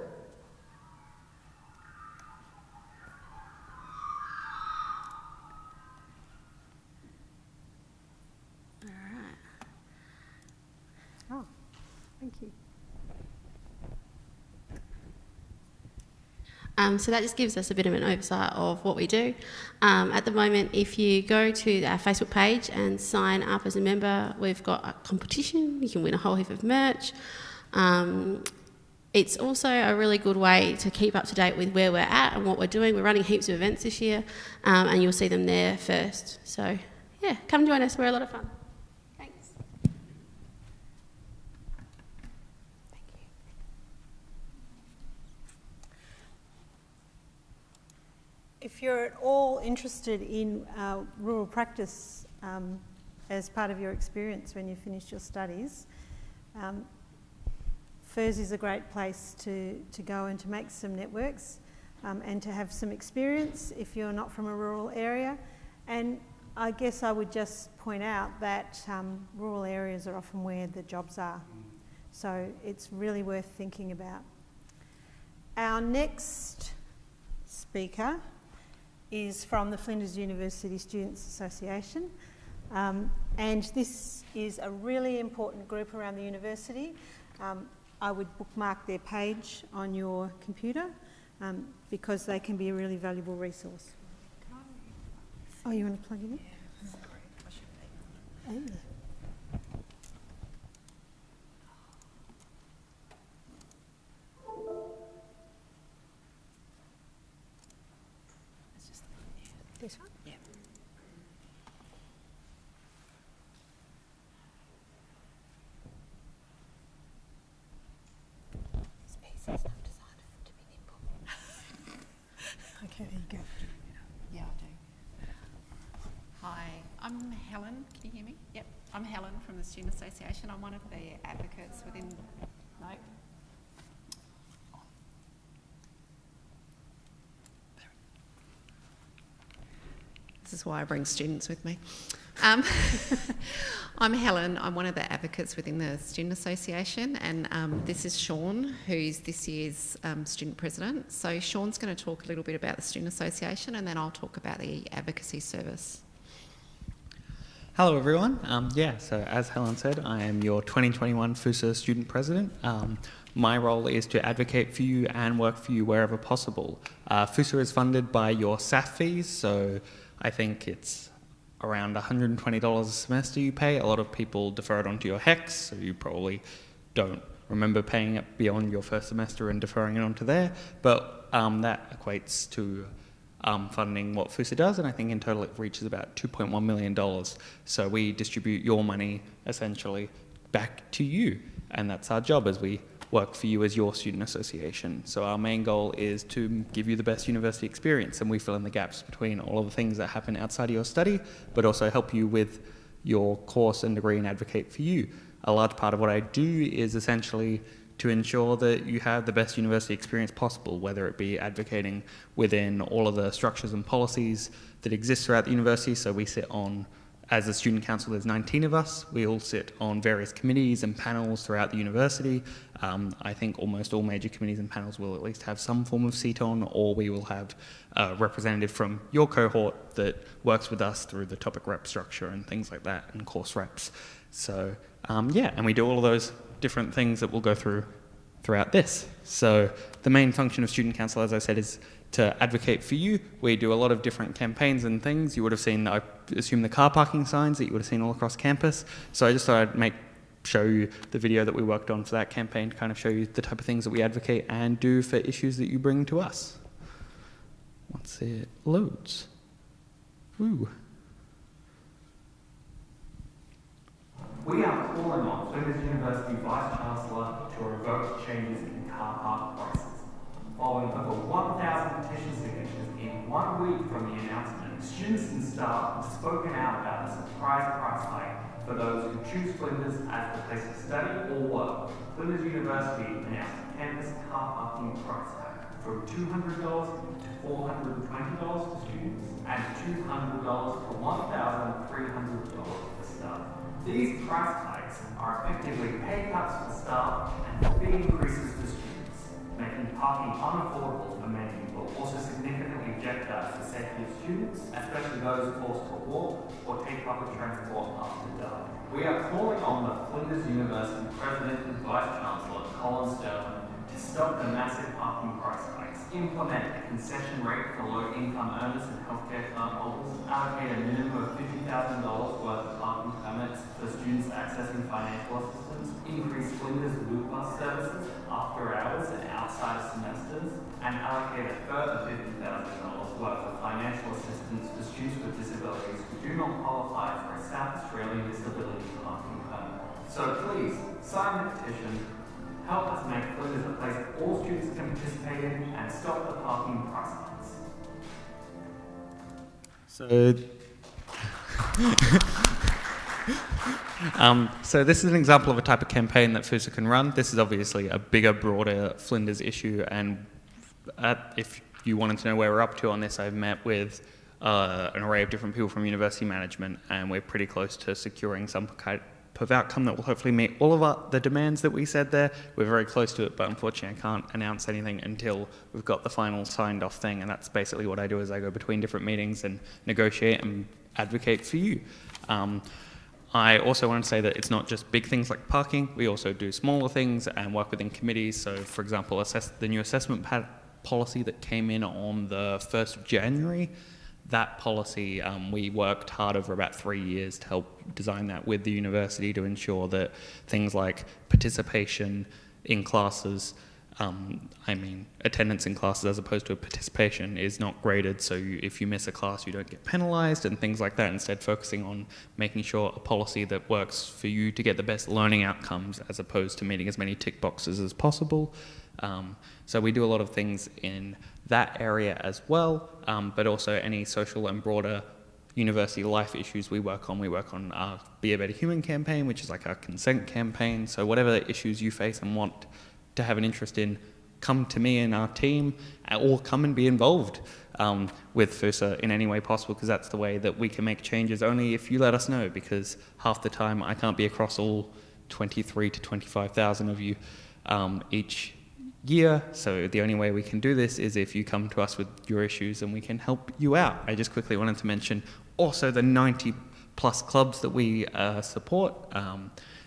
Oh, thank you. So that just gives us a bit of an oversight of what we do. At the moment, if you go to our Facebook page and sign up as a member, we've got a competition. You can win a whole heap of merch. It's also a really good way to keep up to date with where we're at and what we're doing. We're running heaps of events this year, and you'll see them there first. So, yeah, come join us. We're a lot of fun. Thanks. If you're at all interested in rural practice as part of your experience when you finish your studies, FIRS is a great place to go and to make some networks and to have some experience if you're not from a rural area. And I guess I would just point out that rural areas are often where the jobs are. So it's really worth thinking about. Our next speaker is from the Flinders University Students Association, and this is a really important group around the university. I would bookmark their page on your computer because they can be a really valuable resource. Oh, you want to plug it in? Oh. This one? Yeah. This piece is not designed to be nimble. Okay, there you go. Yeah, I do. Hi, I'm Helen. Can you hear me? Yep. I'm Helen from the Student Association. I'm one of the advocates within... No? This is why I bring students with me. I'm Helen. I'm one of the advocates within the Student Association, and this is Sean, who's this year's student president. So Sean's going to talk a little bit about the Student Association, and then I'll talk about the advocacy service. Hello everyone. So as Helen said, I am your 2021 Foosa student president. My role is to advocate for you and work for you wherever possible. Foosa is funded by your SAF fees, so I think it's around $120 a semester you pay. A lot of people defer it onto your HECS, so you probably don't remember paying it beyond your first semester and deferring it onto there. But that equates to funding what Foosa does, and I think in total it reaches about $2.1 million. So we distribute your money essentially back to you, and that's our job as we work for you as your student association. So our main goal is to give you the best university experience, and we fill in the gaps between all of the things that happen outside of your study, but also help you with your course and degree and advocate for you. A large part of what I do is essentially to ensure that you have the best university experience possible, whether it be advocating within all of the structures and policies that exist throughout the university. So we sit on, as a student council, there's 19 of us. We all sit on various committees and panels throughout the university. I think almost all major committees and panels will at least have some form of seat on, or we will have a representative from your cohort that works with us through the topic rep structure and things like that, and course reps. So and we do all of those different things that we'll go through throughout this. So the main function of student council, as I said, is to advocate for you. We do a lot of different campaigns and things. You would have seen, I assume, the car parking signs that you would have seen all across campus. So I just thought I'd show you the video that we worked on for that campaign to kind of show you the type of things that we advocate and do for issues that you bring to us. Once it loads. Woo. We are calling on Flinders University Vice Chancellor to revoke changes in car park prices. Following over 1,000 petition signatures in 1 week from the announcement, students and staff have spoken out about a surprise price hike for those who choose Flinders as the place to study or work. Flinders University announced a campus car parking price hike. from $200 to $420 for students and $200 to $1,300 for staff. These price hikes are effectively pay cuts for staff and fee increases for students, making parking unaffordable for many, but also significantly jeopardise the safety of students, especially those forced to walk or take public transport after dark. We are calling on the Flinders University President and Vice Chancellor, Colin Sterling, to stop the massive parking price hikes, implement a concession rate for low-income earners and healthcare card holders, allocate a minimum of $50,000 worth of parking permits for students accessing financial assistance, increase Flinders Blue Bus services after hours and outside of semesters, and allocate a further $50,000 worth of financial assistance for students with disabilities who do not qualify for a South Australian disability parking permit. So please, sign the petition, help us make Flinders a place all students can participate in, and stop the parking price hikes. So this is an example of a type of campaign that Foosa can run. This is obviously a bigger, broader Flinders issue, and if you wanted to know where we're up to on this, I've met with an array of different people from university management, and we're pretty close to securing some kind of outcome that will hopefully meet all of the demands that we said there. We're very close to it, but unfortunately I can't announce anything until we've got the final signed off thing, and that's basically what I do. Is I go between different meetings and negotiate and advocate for you. I also want to say that it's not just big things like parking. We also do smaller things and work within committees. So, for example, the new assessment policy that came in on the 1st of January, that policy, we worked hard over about 3 years to help design that with the university to ensure that things like participation in classes, attendance in classes as opposed to a participation is not graded, so if you miss a class you don't get penalised and things like that, instead focusing on making sure a policy that works for you to get the best learning outcomes as opposed to meeting as many tick boxes as possible. So we do a lot of things in that area as well, but also any social and broader university life issues we work on. We work on our Be a Better Human campaign, which is like our consent campaign. So whatever issues you face and want to have an interest in, come to me and our team, or come and be involved with Foosa in any way possible, because that's the way that we can make changes, only if you let us know, because half the time I can't be across all 23 to 25,000 of you each year, so the only way we can do this is if you come to us with your issues and we can help you out. I just quickly wanted to mention also the 90 plus clubs that we support,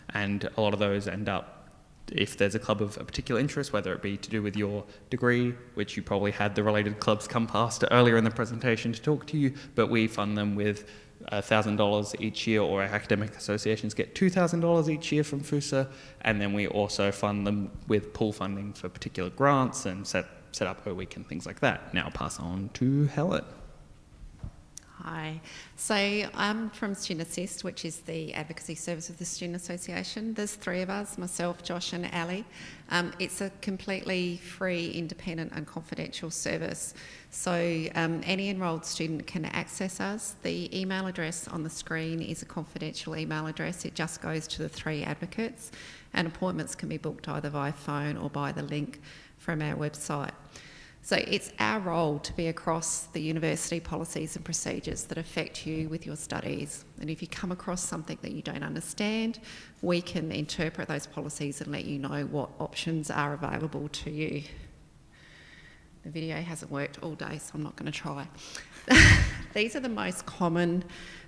and a lot of those end up, if there's a club of a particular interest, whether it be to do with your degree, which you probably had the related clubs come past earlier in the presentation to talk to you, but we fund them with $1,000 each year, or our academic associations get $2,000 each year from Foosa, and then we also fund them with pool funding for particular grants and set up a week and things like that. Now I'll pass on to Helen. Hi. So I'm from Student Assist, which is the advocacy service of the Student Association. There's 3 of us, myself, Josh and Ali. It's a completely free, independent and confidential service. So any enrolled student can access us. The email address on the screen is a confidential email address. It just goes to the 3 advocates, and appointments can be booked either via phone or by the link from our website. So it's our role to be across the university policies and procedures that affect you with your studies. And if you come across something that you don't understand, we can interpret those policies and let you know what options are available to you. The video hasn't worked all day, so I'm not going to try. These are the most common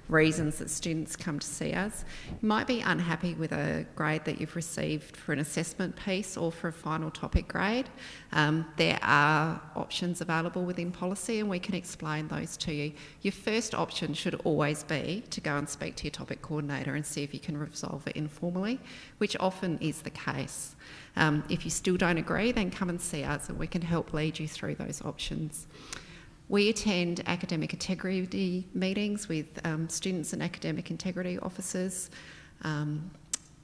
reasons that students come to see us. You might be unhappy with a grade that you've received for an assessment piece or for a final topic grade. There are options available within policy, and we can explain those to you. Your first option should always be to go and speak to your topic coordinator and see if you can resolve it informally, which often is the case. If you still don't agree, then come and see us and we can help lead you through those options. We attend academic integrity meetings with students and academic integrity officers.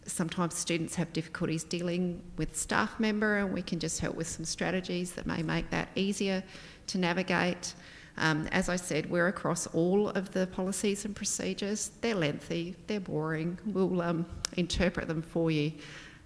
Sometimes students have difficulties dealing with a staff member, and we can just help with some strategies that may make that easier to navigate. As I said, we're across all of the policies and procedures. They're lengthy, they're boring. We'll interpret them for you.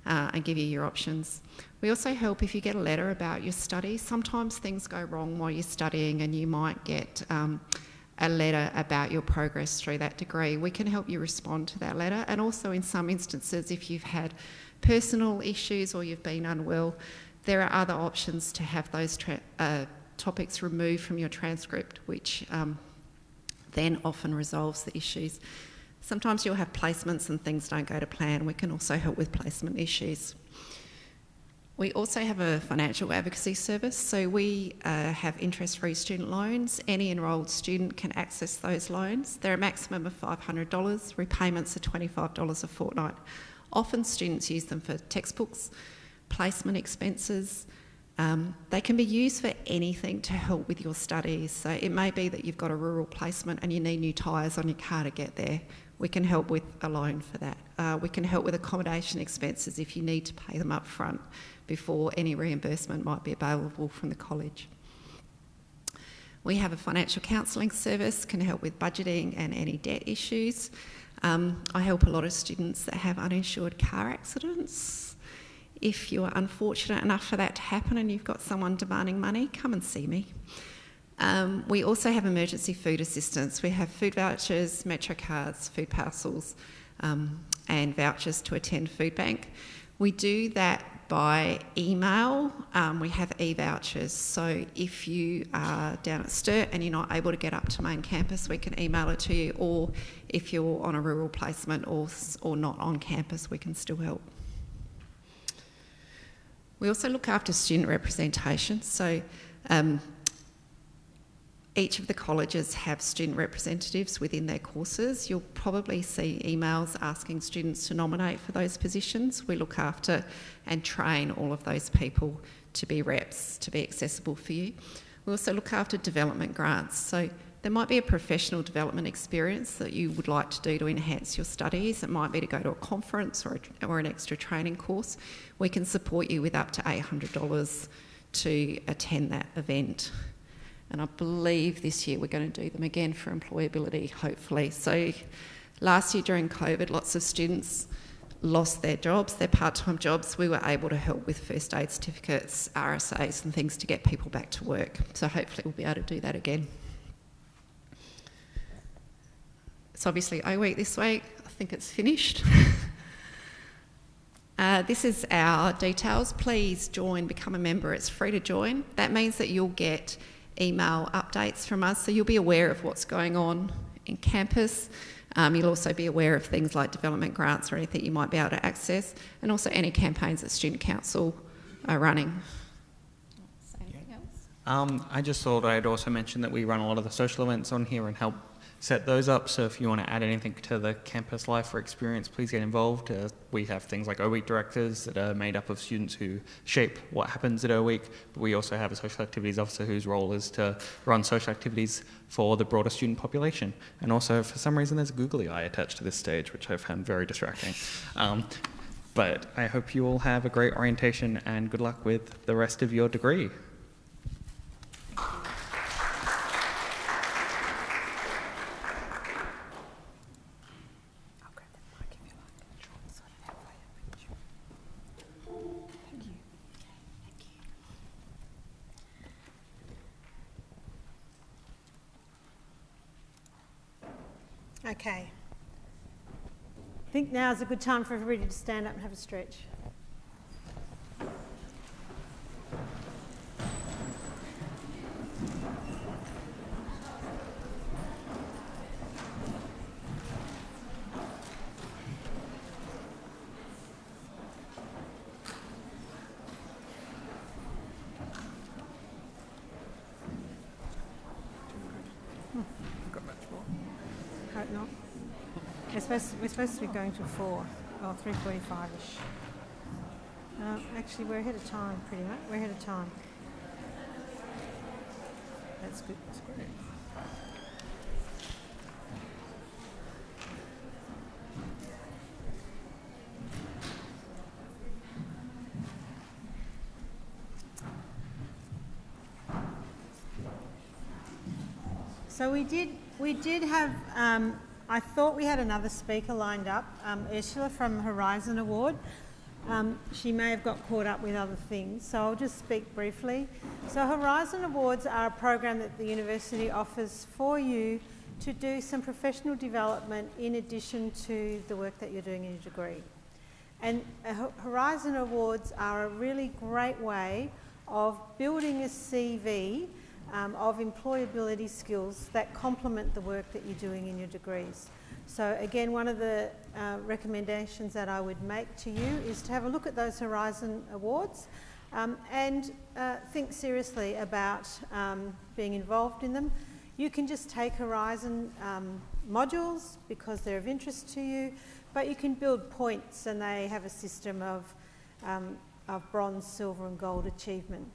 and give you your options. We also help if you get a letter about your study. Sometimes things go wrong while you're studying and you might get a letter about your progress through that degree. We can help you respond to that letter, and also in some instances if you've had personal issues or you've been unwell, there are other options to have those topics removed from your transcript, which then often resolves the issues. Sometimes you'll have placements and things don't go to plan. We can also help with placement issues. We also have a financial advocacy service, so we have interest-free student loans. Any enrolled student can access those loans. They're a maximum of $500, repayments are $25 a fortnight. Often students use them for textbooks, placement expenses. They can be used for anything to help with your studies. So it may be that you've got a rural placement and you need new tyres on your car to get there. We can help with a loan for that. We can help with accommodation expenses if you need to pay them up front before any reimbursement might be available from the college. We have a financial counselling service, can help with budgeting and any debt issues. I help a lot of students that have uninsured car accidents. If you're unfortunate enough for that to happen and you've got someone demanding money, come and see me. We also have emergency food assistance. We have food vouchers, Metro cards, food parcels, and vouchers to attend food bank. We do that by email. We have e-vouchers. So if you are down at Sturt and you're not able to get up to main campus, we can email it to you, or if you're on a rural placement or not on campus, we can still help. We also look after student representation. So each of the colleges have student representatives within their courses. You'll probably see emails asking students to nominate for those positions. We look after and train all of those people to be reps, to be accessible for you. We also look after development grants. So there might be a professional development experience that you would like to do to enhance your studies. It might be to go to a conference or an extra training course. We can support you with up to $800 to attend that event. And I believe this year we're going to do them again for employability, hopefully. So last year during COVID, lots of students lost their jobs, their part-time jobs. We were able to help with first aid certificates, RSAs and things to get people back to work. So hopefully we'll be able to do that again. It's obviously O week this week. I think it's finished. This is our details. Please join, become a member. It's free to join. That means that you'll get email updates from us, so you'll be aware of what's going on in campus. You'll also be aware of things like development grants or anything you might be able to access, and also any campaigns that Student Council are running. Anything else? I just thought I'd also mention that we run a lot of the social events on here and help set those up, so if you want to add anything to the campus life or experience, please get involved. We have things like O-Week directors that are made up of students who shape what happens at O-Week, but we also have a social activities officer whose role is to run social activities for the broader student population. And also, for some reason, there's a googly eye attached to this stage, which I found very distracting. But I hope you all have a great orientation and good luck with the rest of your degree. Okay. I think now is a good time for everybody to stand up and have a stretch. Hope not. We're supposed to be going to 4 or 3:45ish. Actually, we're ahead of time, pretty much. We're ahead of time. That's good. That's great. So we did have, I thought we had another speaker lined up, Ursula from Horizon Award. She may have got caught up with other things, so I'll just speak briefly. So Horizon Awards are a program that the university offers for you to do some professional development in addition to the work that you're doing in your degree. And Horizon Awards are a really great way of building a CV of employability skills that complement the work that you're doing in your degrees. So again, one of the recommendations that I would make to you is to have a look at those Horizon Awards and think seriously about being involved in them. You can just take Horizon modules because they're of interest to you, but you can build points, and they have a system of bronze, silver and gold achievement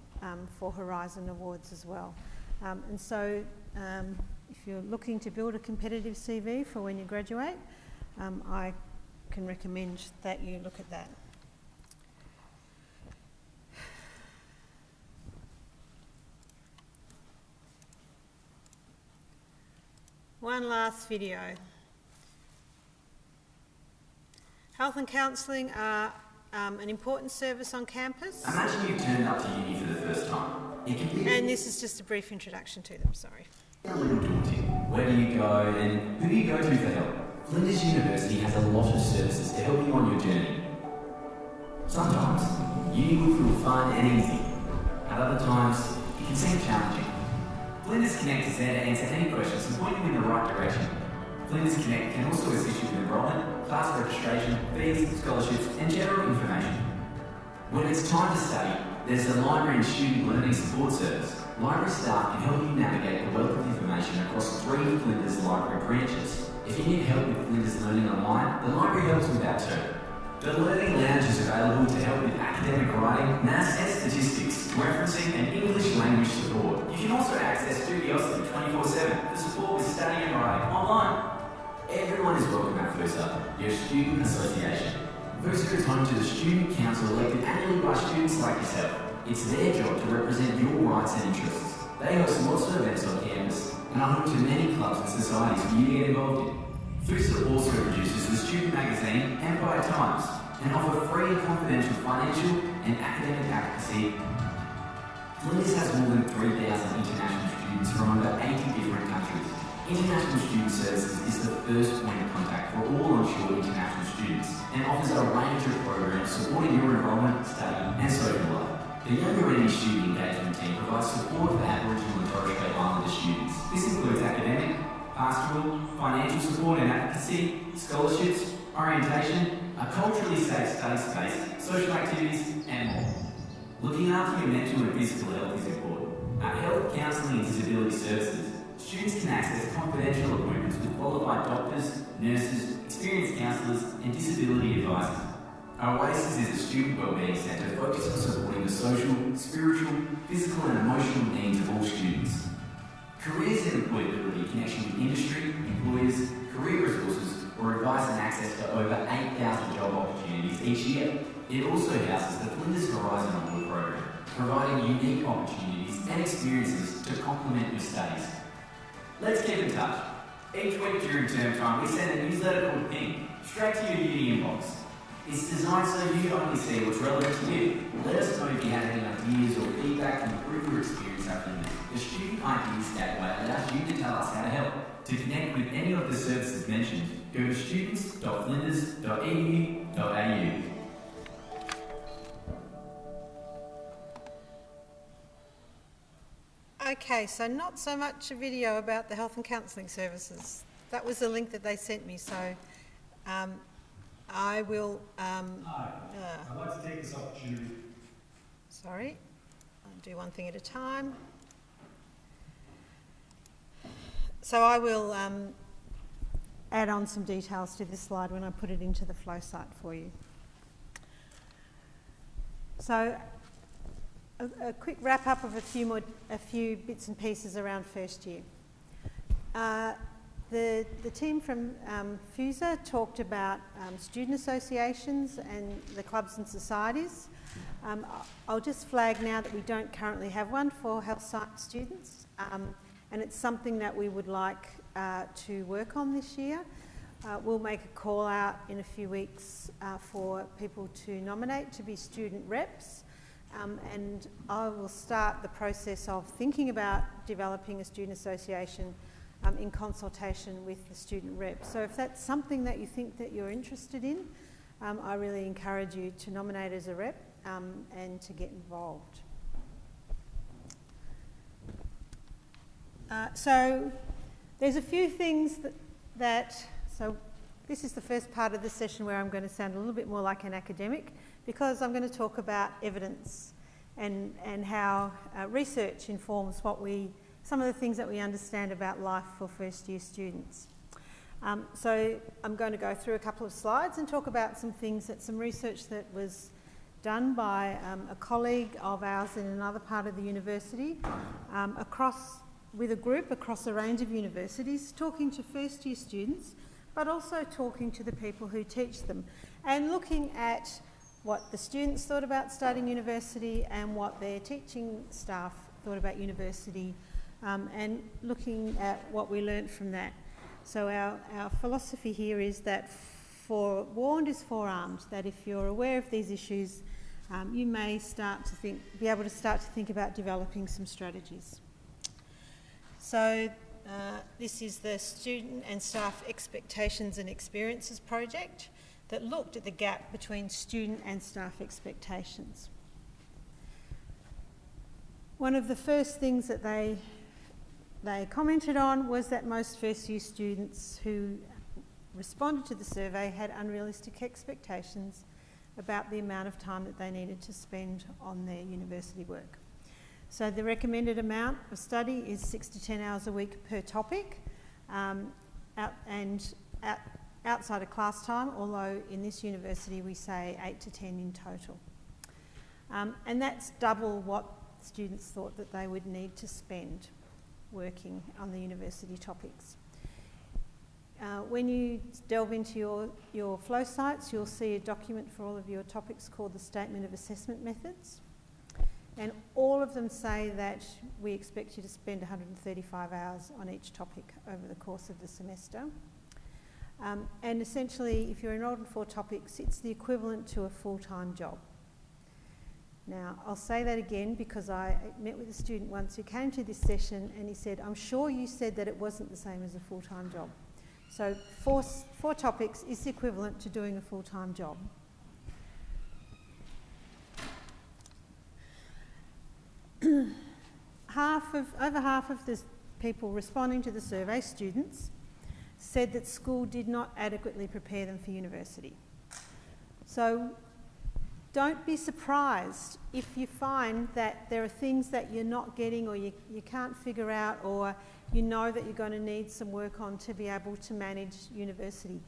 for Horizon Awards as well. And so if you're looking to build a competitive CV for when you graduate, I can recommend that you look at that. One last video. Health and counselling are an important service on campus. Imagine you've turned up to uni for the first time. It can be... And this is just a brief introduction to them, sorry. A little daunting. Where do you go and who do you go to for help? Flinders University has a lot of services to help you on your journey. Sometimes, uni will feel fun and easy. At other times, it can seem challenging. Flinders Connect is there to answer any questions and point you in the right direction. Flinders Connect can also assist you with enrolment, class registration, fees, scholarships and general information. When it's time to study, there's the Library and Student Learning Support Service. Library staff can help you navigate the wealth of information across 3 Flinders library branches. If you need help with Flinders Learning Online, the library helps with that too. The Learning Lounge is available to help with academic writing, maths and statistics, referencing and English language support. You can also access Studiosity 24/7 for support with studying and writing online. Everyone is welcome at Foosa, your student association. Foosa is home to the Student Council elected annually by students like yourself. It's their job to represent your rights and interests. They host lots of events on campus and are home to many clubs and societies for you to get involved in. Foosa also produces the student magazine Empire Times and offer free and confidential financial and academic advocacy. Flinders has more than 3,000 international students from over 80 different countries. International Student Services is the first point of contact for all onshore international students and offers a range of programs supporting your enrolment, study and social life. The Younger Ready Student Engagement Team provides support for Aboriginal and Torres Strait Islander students. This includes academic, pastoral, financial support and advocacy, scholarships, orientation, a culturally safe study space, social activities and more. Looking after your mental and physical health is important. At Health, Counselling and Disability Services, students can access confidential appointments with qualified doctors, nurses, experienced counsellors and disability advisors. Oasis is a student wellbeing centre focused on supporting the social, spiritual, physical and emotional needs of all students. Careers and employability connection with industry, employers, career resources or advice and access to over 8,000 job opportunities each year. It also houses the Flinders Horizon Award program, providing unique opportunities and experiences to complement your studies. Let's keep in touch. Each week during term time, we send a newsletter called Ping, straight to your uni inbox. It's designed so you only see what's relevant to you. Let us know if you have any ideas or feedback to improve your experience at Flinders. The Student Ideas Gateway allows you to tell us how to help. To connect with any of the services mentioned, go to students.flinders.edu.au. Okay, so not so much a video about the health and counselling services. That was the link that they sent me, so I will... Hi, I'd like to take this opportunity. Sorry, I'll do one thing at a time. So I will add on some details to this slide when I put it into the flow site for you. So a quick wrap up of a few bits and pieces around first year. The team from Foosa talked about student associations and the clubs and societies. I'll just flag now that we don't currently have one for health science students, and it's something that we would like to work on this year. We'll make a call out in a few weeks for people to nominate to be student reps, and I will start the process of thinking about developing a student association in consultation with the student rep. So if that's something that you think that you're interested in, I really encourage you to nominate as a rep and to get involved. So there's a few things so this is the first part of the session where I'm going to sound a little bit more like an academic, because I'm going to talk about evidence and how research informs some of the things that we understand about life for first year students. So I'm going to go through a couple of slides and talk about some research that was done by a colleague of ours in another part of the university, with a group across a range of universities, talking to first year students, but also talking to the people who teach them, and looking at what the students thought about studying university and what their teaching staff thought about university, and looking at what we learnt from that. So our philosophy here is that warned is forearmed, that if you're aware of these issues, you may be able to start to think about developing some strategies. So this is the Student and Staff Expectations and Experiences project that looked at the gap between student and staff expectations. One of the first things that they commented on was that most first year students who responded to the survey had unrealistic expectations about the amount of time that they needed to spend on their university work. So the recommended amount of study is 6 to 10 hours a week per topic, outside of class time, although in this university we say 8 to 10 in total. And that's double what students thought that they would need to spend working on the university topics. When you delve into your flow sites, you'll see a document for all of your topics called the Statement of Assessment Methods. And all of them say that we expect you to spend 135 hours on each topic over the course of the semester. And essentially, if you're enrolled in 4 topics, it's the equivalent to a full-time job. Now, I'll say that again because I met with a student once who came to this session and he said, I'm sure you said that it wasn't the same as a full-time job. So 4 topics is the equivalent to doing a full-time job. Over half of the people responding to the survey, students, said that school did not adequately prepare them for university. So don't be surprised if you find that there are things that you're not getting or you can't figure out, or you know that you're going to need some work on to be able to manage university.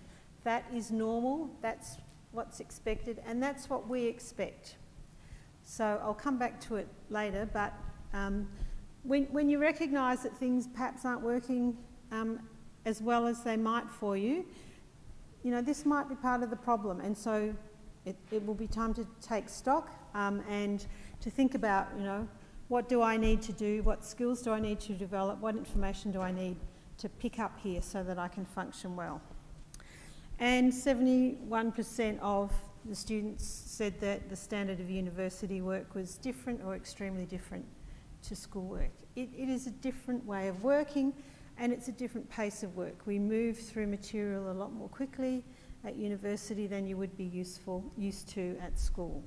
That is normal, that's what's expected, and that's what we expect. So I'll come back to it later, but when you recognise that things perhaps aren't working as well as they might for you, this might be part of the problem, and so it will be time to take stock and to think about, what do I need to do, what skills do I need to develop, what information do I need to pick up here so that I can function well. And 71% of the students said that the standard of university work was different or extremely different to schoolwork. It is a different way of working, and it's a different pace of work. We move through material a lot more quickly at university than you would be used to at school.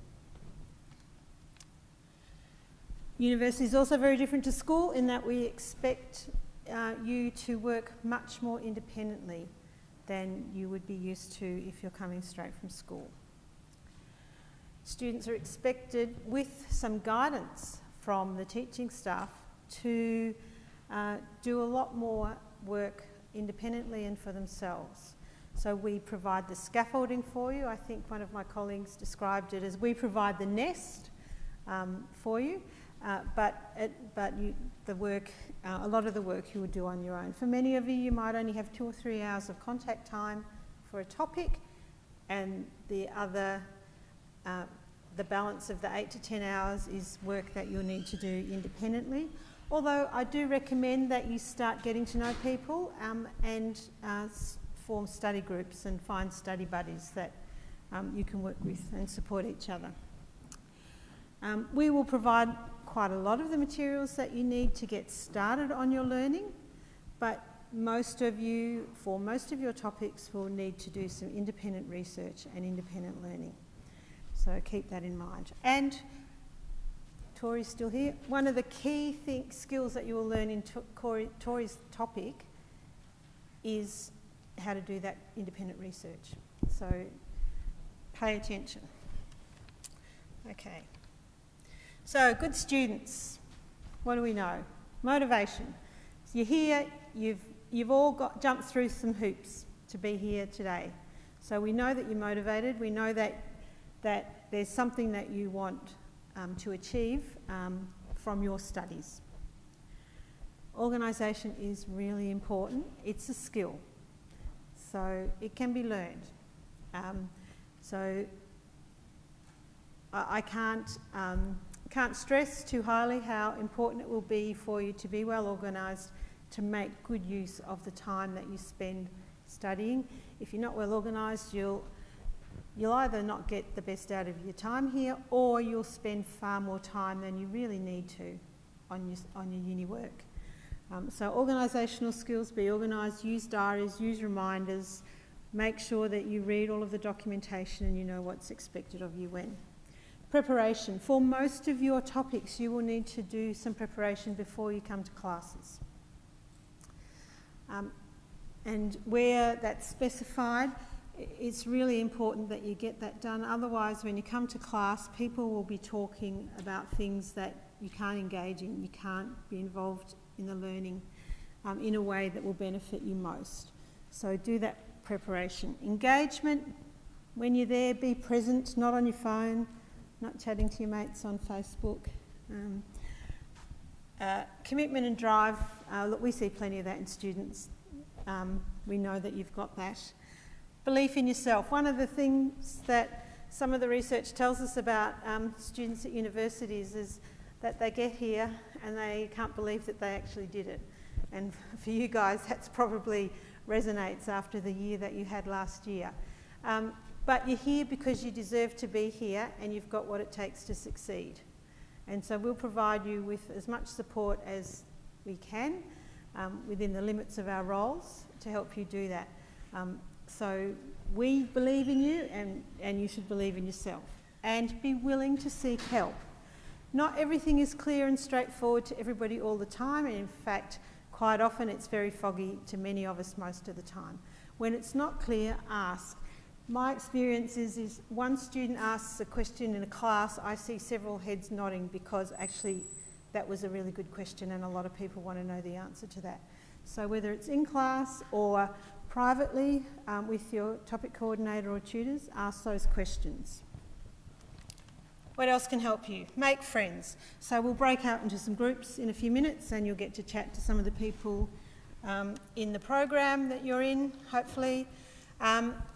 University is also very different to school in that we expect you to work much more independently than you would be used to if you're coming straight from school. Students are expected, with some guidance from the teaching staff, to do a lot more work independently and for themselves. So we provide the scaffolding for you. I think one of my colleagues described it as we provide the nest for you, but a lot of the work you would do on your own. For many of you, you might only have 2 or 3 hours of contact time for a topic, and the balance of the 8 to 10 hours is work that you'll need to do independently. Although I do recommend that you start getting to know people and form study groups and find study buddies that you can work with and support each other. We will provide quite a lot of the materials that you need to get started on your learning, but most of you, for most of your topics, will need to do some independent research and independent learning. So keep that in mind. And Tori's still here. One of the key skills that you will learn in Tori's topic is how to do that independent research. So pay attention. Okay. So good students, what do we know? Motivation. So you're here, you've all jumped through some hoops to be here today. So we know that you're motivated. We know that there's something that you want to achieve from your studies. Organisation is really important. It's a skill, so it can be learned. So I can't stress too highly how important it will be for you to be well organised, to make good use of the time that you spend studying. If you're not well organised, you'll either not get the best out of your time here, or you'll spend far more time than you really need to on your uni work. So organisational skills: be organised, use diaries, use reminders, make sure that you read all of the documentation and you know what's expected of you when. Preparation. For most of your topics, you will need to do some preparation before you come to classes. And where that's specified, it's really important that you get that done. Otherwise, when you come to class, people will be talking about things that you can't engage in. You can't be involved in the learning in a way that will benefit you most. So do that preparation. Engagement. When you're there, be present, not on your phone, not chatting to your mates on Facebook. Commitment and drive. Look, we see plenty of that in students. We know that you've got that. Belief in yourself. One of the things that some of the research tells us about students at universities is that they get here and they can't believe that they actually did it. And for you guys, that's probably resonates after the year that you had last year. But you're here because you deserve to be here and you've got what it takes to succeed. And so we'll provide you with as much support as we can within the limits of our roles to help you do that. So we believe in you, and you should believe in yourself. And be willing to seek help. Not everything is clear and straightforward to everybody all the time, and in fact, quite often it's very foggy to many of us most of the time. When it's not clear, ask. My experience is one student asks a question in a class, I see several heads nodding because actually that was a really good question and a lot of people want to know the answer to that. So whether it's in class or privately with your topic coordinator or tutors, ask those questions. What else can help you? Make friends. So we'll break out into some groups in a few minutes and you'll get to chat to some of the people in the program that you're in, hopefully.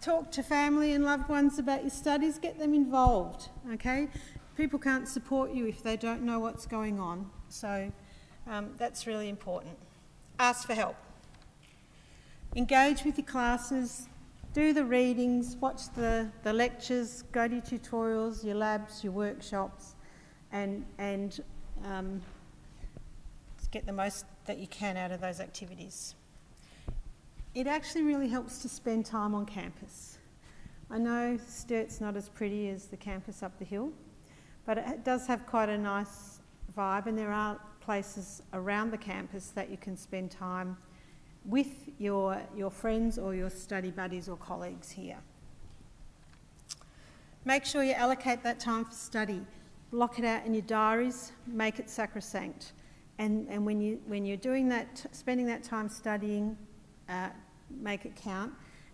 Talk to family and loved ones about your studies, get them involved, okay? People can't support you if they don't know what's going on, so that's really important. Ask for help. Engage with your classes, do the readings, watch the lectures, go to your tutorials, your labs, your workshops, and get the most that you can out of those activities. It actually really helps to spend time on campus. I know Sturt's not as pretty as the campus up the hill, but it does have quite a nice vibe, and there are places around the campus that you can spend time with your friends or your study buddies or colleagues here. Make sure you allocate that time for study. Block it out in your diaries, make it sacrosanct. And when you're doing that, spending that time studying, make it count.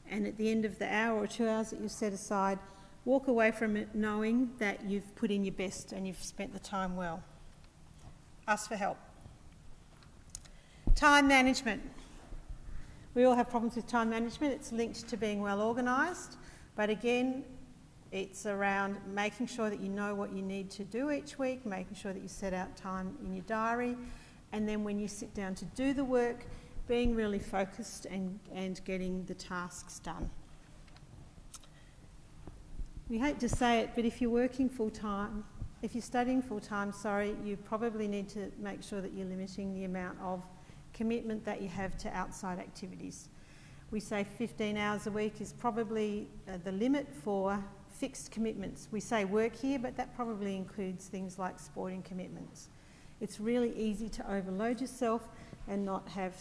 And at the end of the hour or 2 hours that you've set aside, walk away from it knowing that you've put in your best and you've spent the time well. Ask for help. Time management. We all have problems with time management. It's linked to being well organised, but again, it's around making sure that you know what you need to do each week, making sure that you set out time in your diary, and then when you sit down to do the work, being really focused and getting the tasks done. We hate to say it, but if you're working full-time, if you're studying full-time, you probably need to make sure that you're limiting the amount of commitment that you have to outside activities. We say 15 hours a week is probably the limit for fixed commitments. We say work here, but that probably includes things like sporting commitments. It's really easy to overload yourself and not have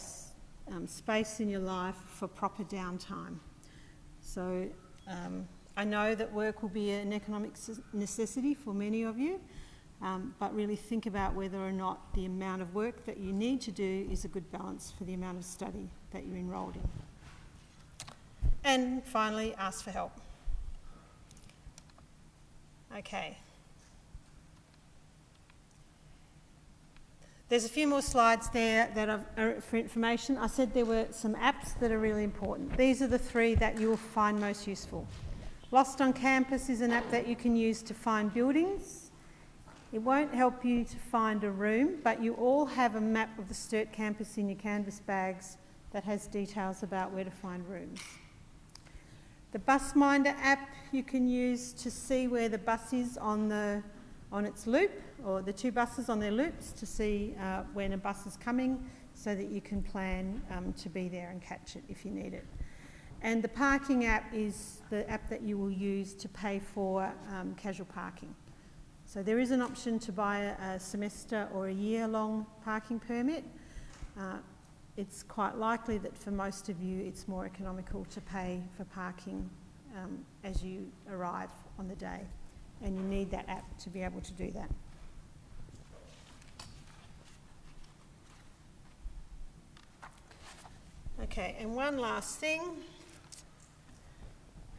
space in your life for proper downtime. So I know that work will be an economic necessity for many of you, but really think about whether or not the amount of work that you need to do is a good balance for the amount of study that you're enrolled in. And finally, ask for help. Okay. There's a few more slides there that are for information. I said there were some apps that are really important. These are the 3 that you will find most useful. Lost on Campus is an app that you can use to find buildings. It won't help you to find a room, but you all have a map of the Sturt campus in your canvas bags that has details about where to find rooms. The Bus Minder app you can use to see where the bus is on its loop, or the 2 buses on their loops, to see when a bus is coming so that you can plan to be there and catch it if you need it. And the parking app is the app that you will use to pay for casual parking. So there is an option to buy a semester or a year-long parking permit. It's quite likely that for most of you it's more economical to pay for parking as you arrive on the day, and you need that app to be able to do that. Okay, and one last thing.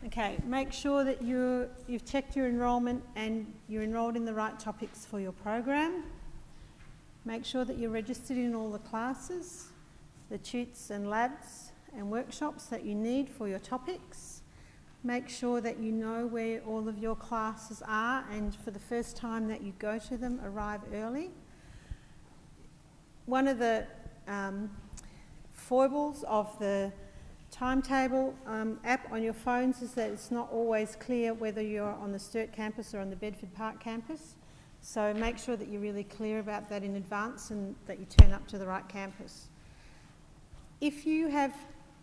Okay, make sure that you've checked your enrolment and you're enrolled in the right topics for your program. Make sure that you're registered in all the classes, the tutes and labs and workshops that you need for your topics. Make sure that you know where all of your classes are, and for the first time that you go to them, arrive early. One of the foibles of the timetable app on your phones is that it's not always clear whether you're on the Sturt campus or on the Bedford Park campus. So make sure that you're really clear about that in advance and that you turn up to the right campus. If you have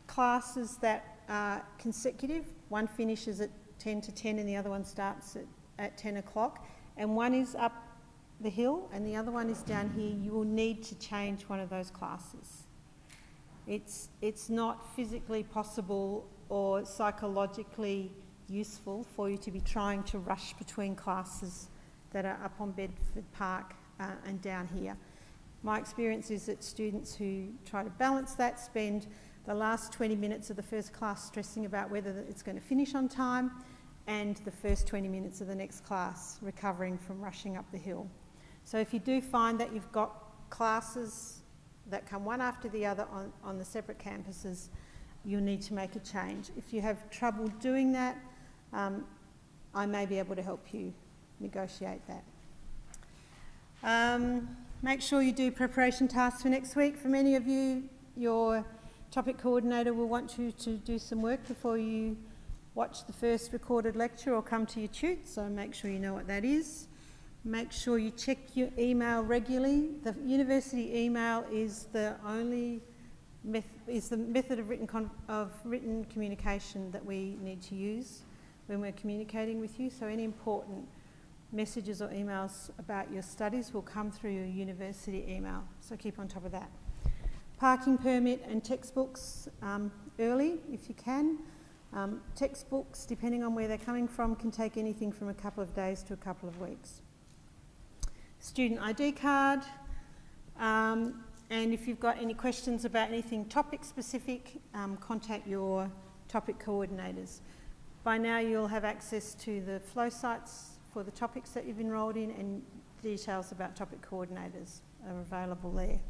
classes that are consecutive, one finishes at 10 to 10 and the other one starts at 10 o'clock, and one is up the hill and the other one is down here, you will need to change one of those classes. It's not physically possible or psychologically useful for you to be trying to rush between classes that are up on Bedford Park and down here. My experience is that students who try to balance that spend the last 20 minutes of the first class stressing about whether it's going to finish on time, and the first 20 minutes of the next class recovering from rushing up the hill. So if you do find that you've got classes that come one after the other on the separate campuses, you'll need to make a change. If you have trouble doing that, I may be able to help you negotiate that. Make sure you do preparation tasks for next week. For many of you, your topic coordinator will want you to do some work before you watch the first recorded lecture or come to your tute, so make sure you know what that is. Make sure you check your email regularly. The university email is the only method of written communication that we need to use when we're communicating with you. So any important messages or emails about your studies will come through your university email. So keep on top of that. Parking permit and textbooks early if you can. Textbooks, depending on where they're coming from, can take anything from a couple of days to a couple of weeks. Student ID card, and if you've got any questions about anything topic specific, contact your topic coordinators. By now you'll have access to the flow sites for the topics that you've enrolled in, and details about topic coordinators are available there.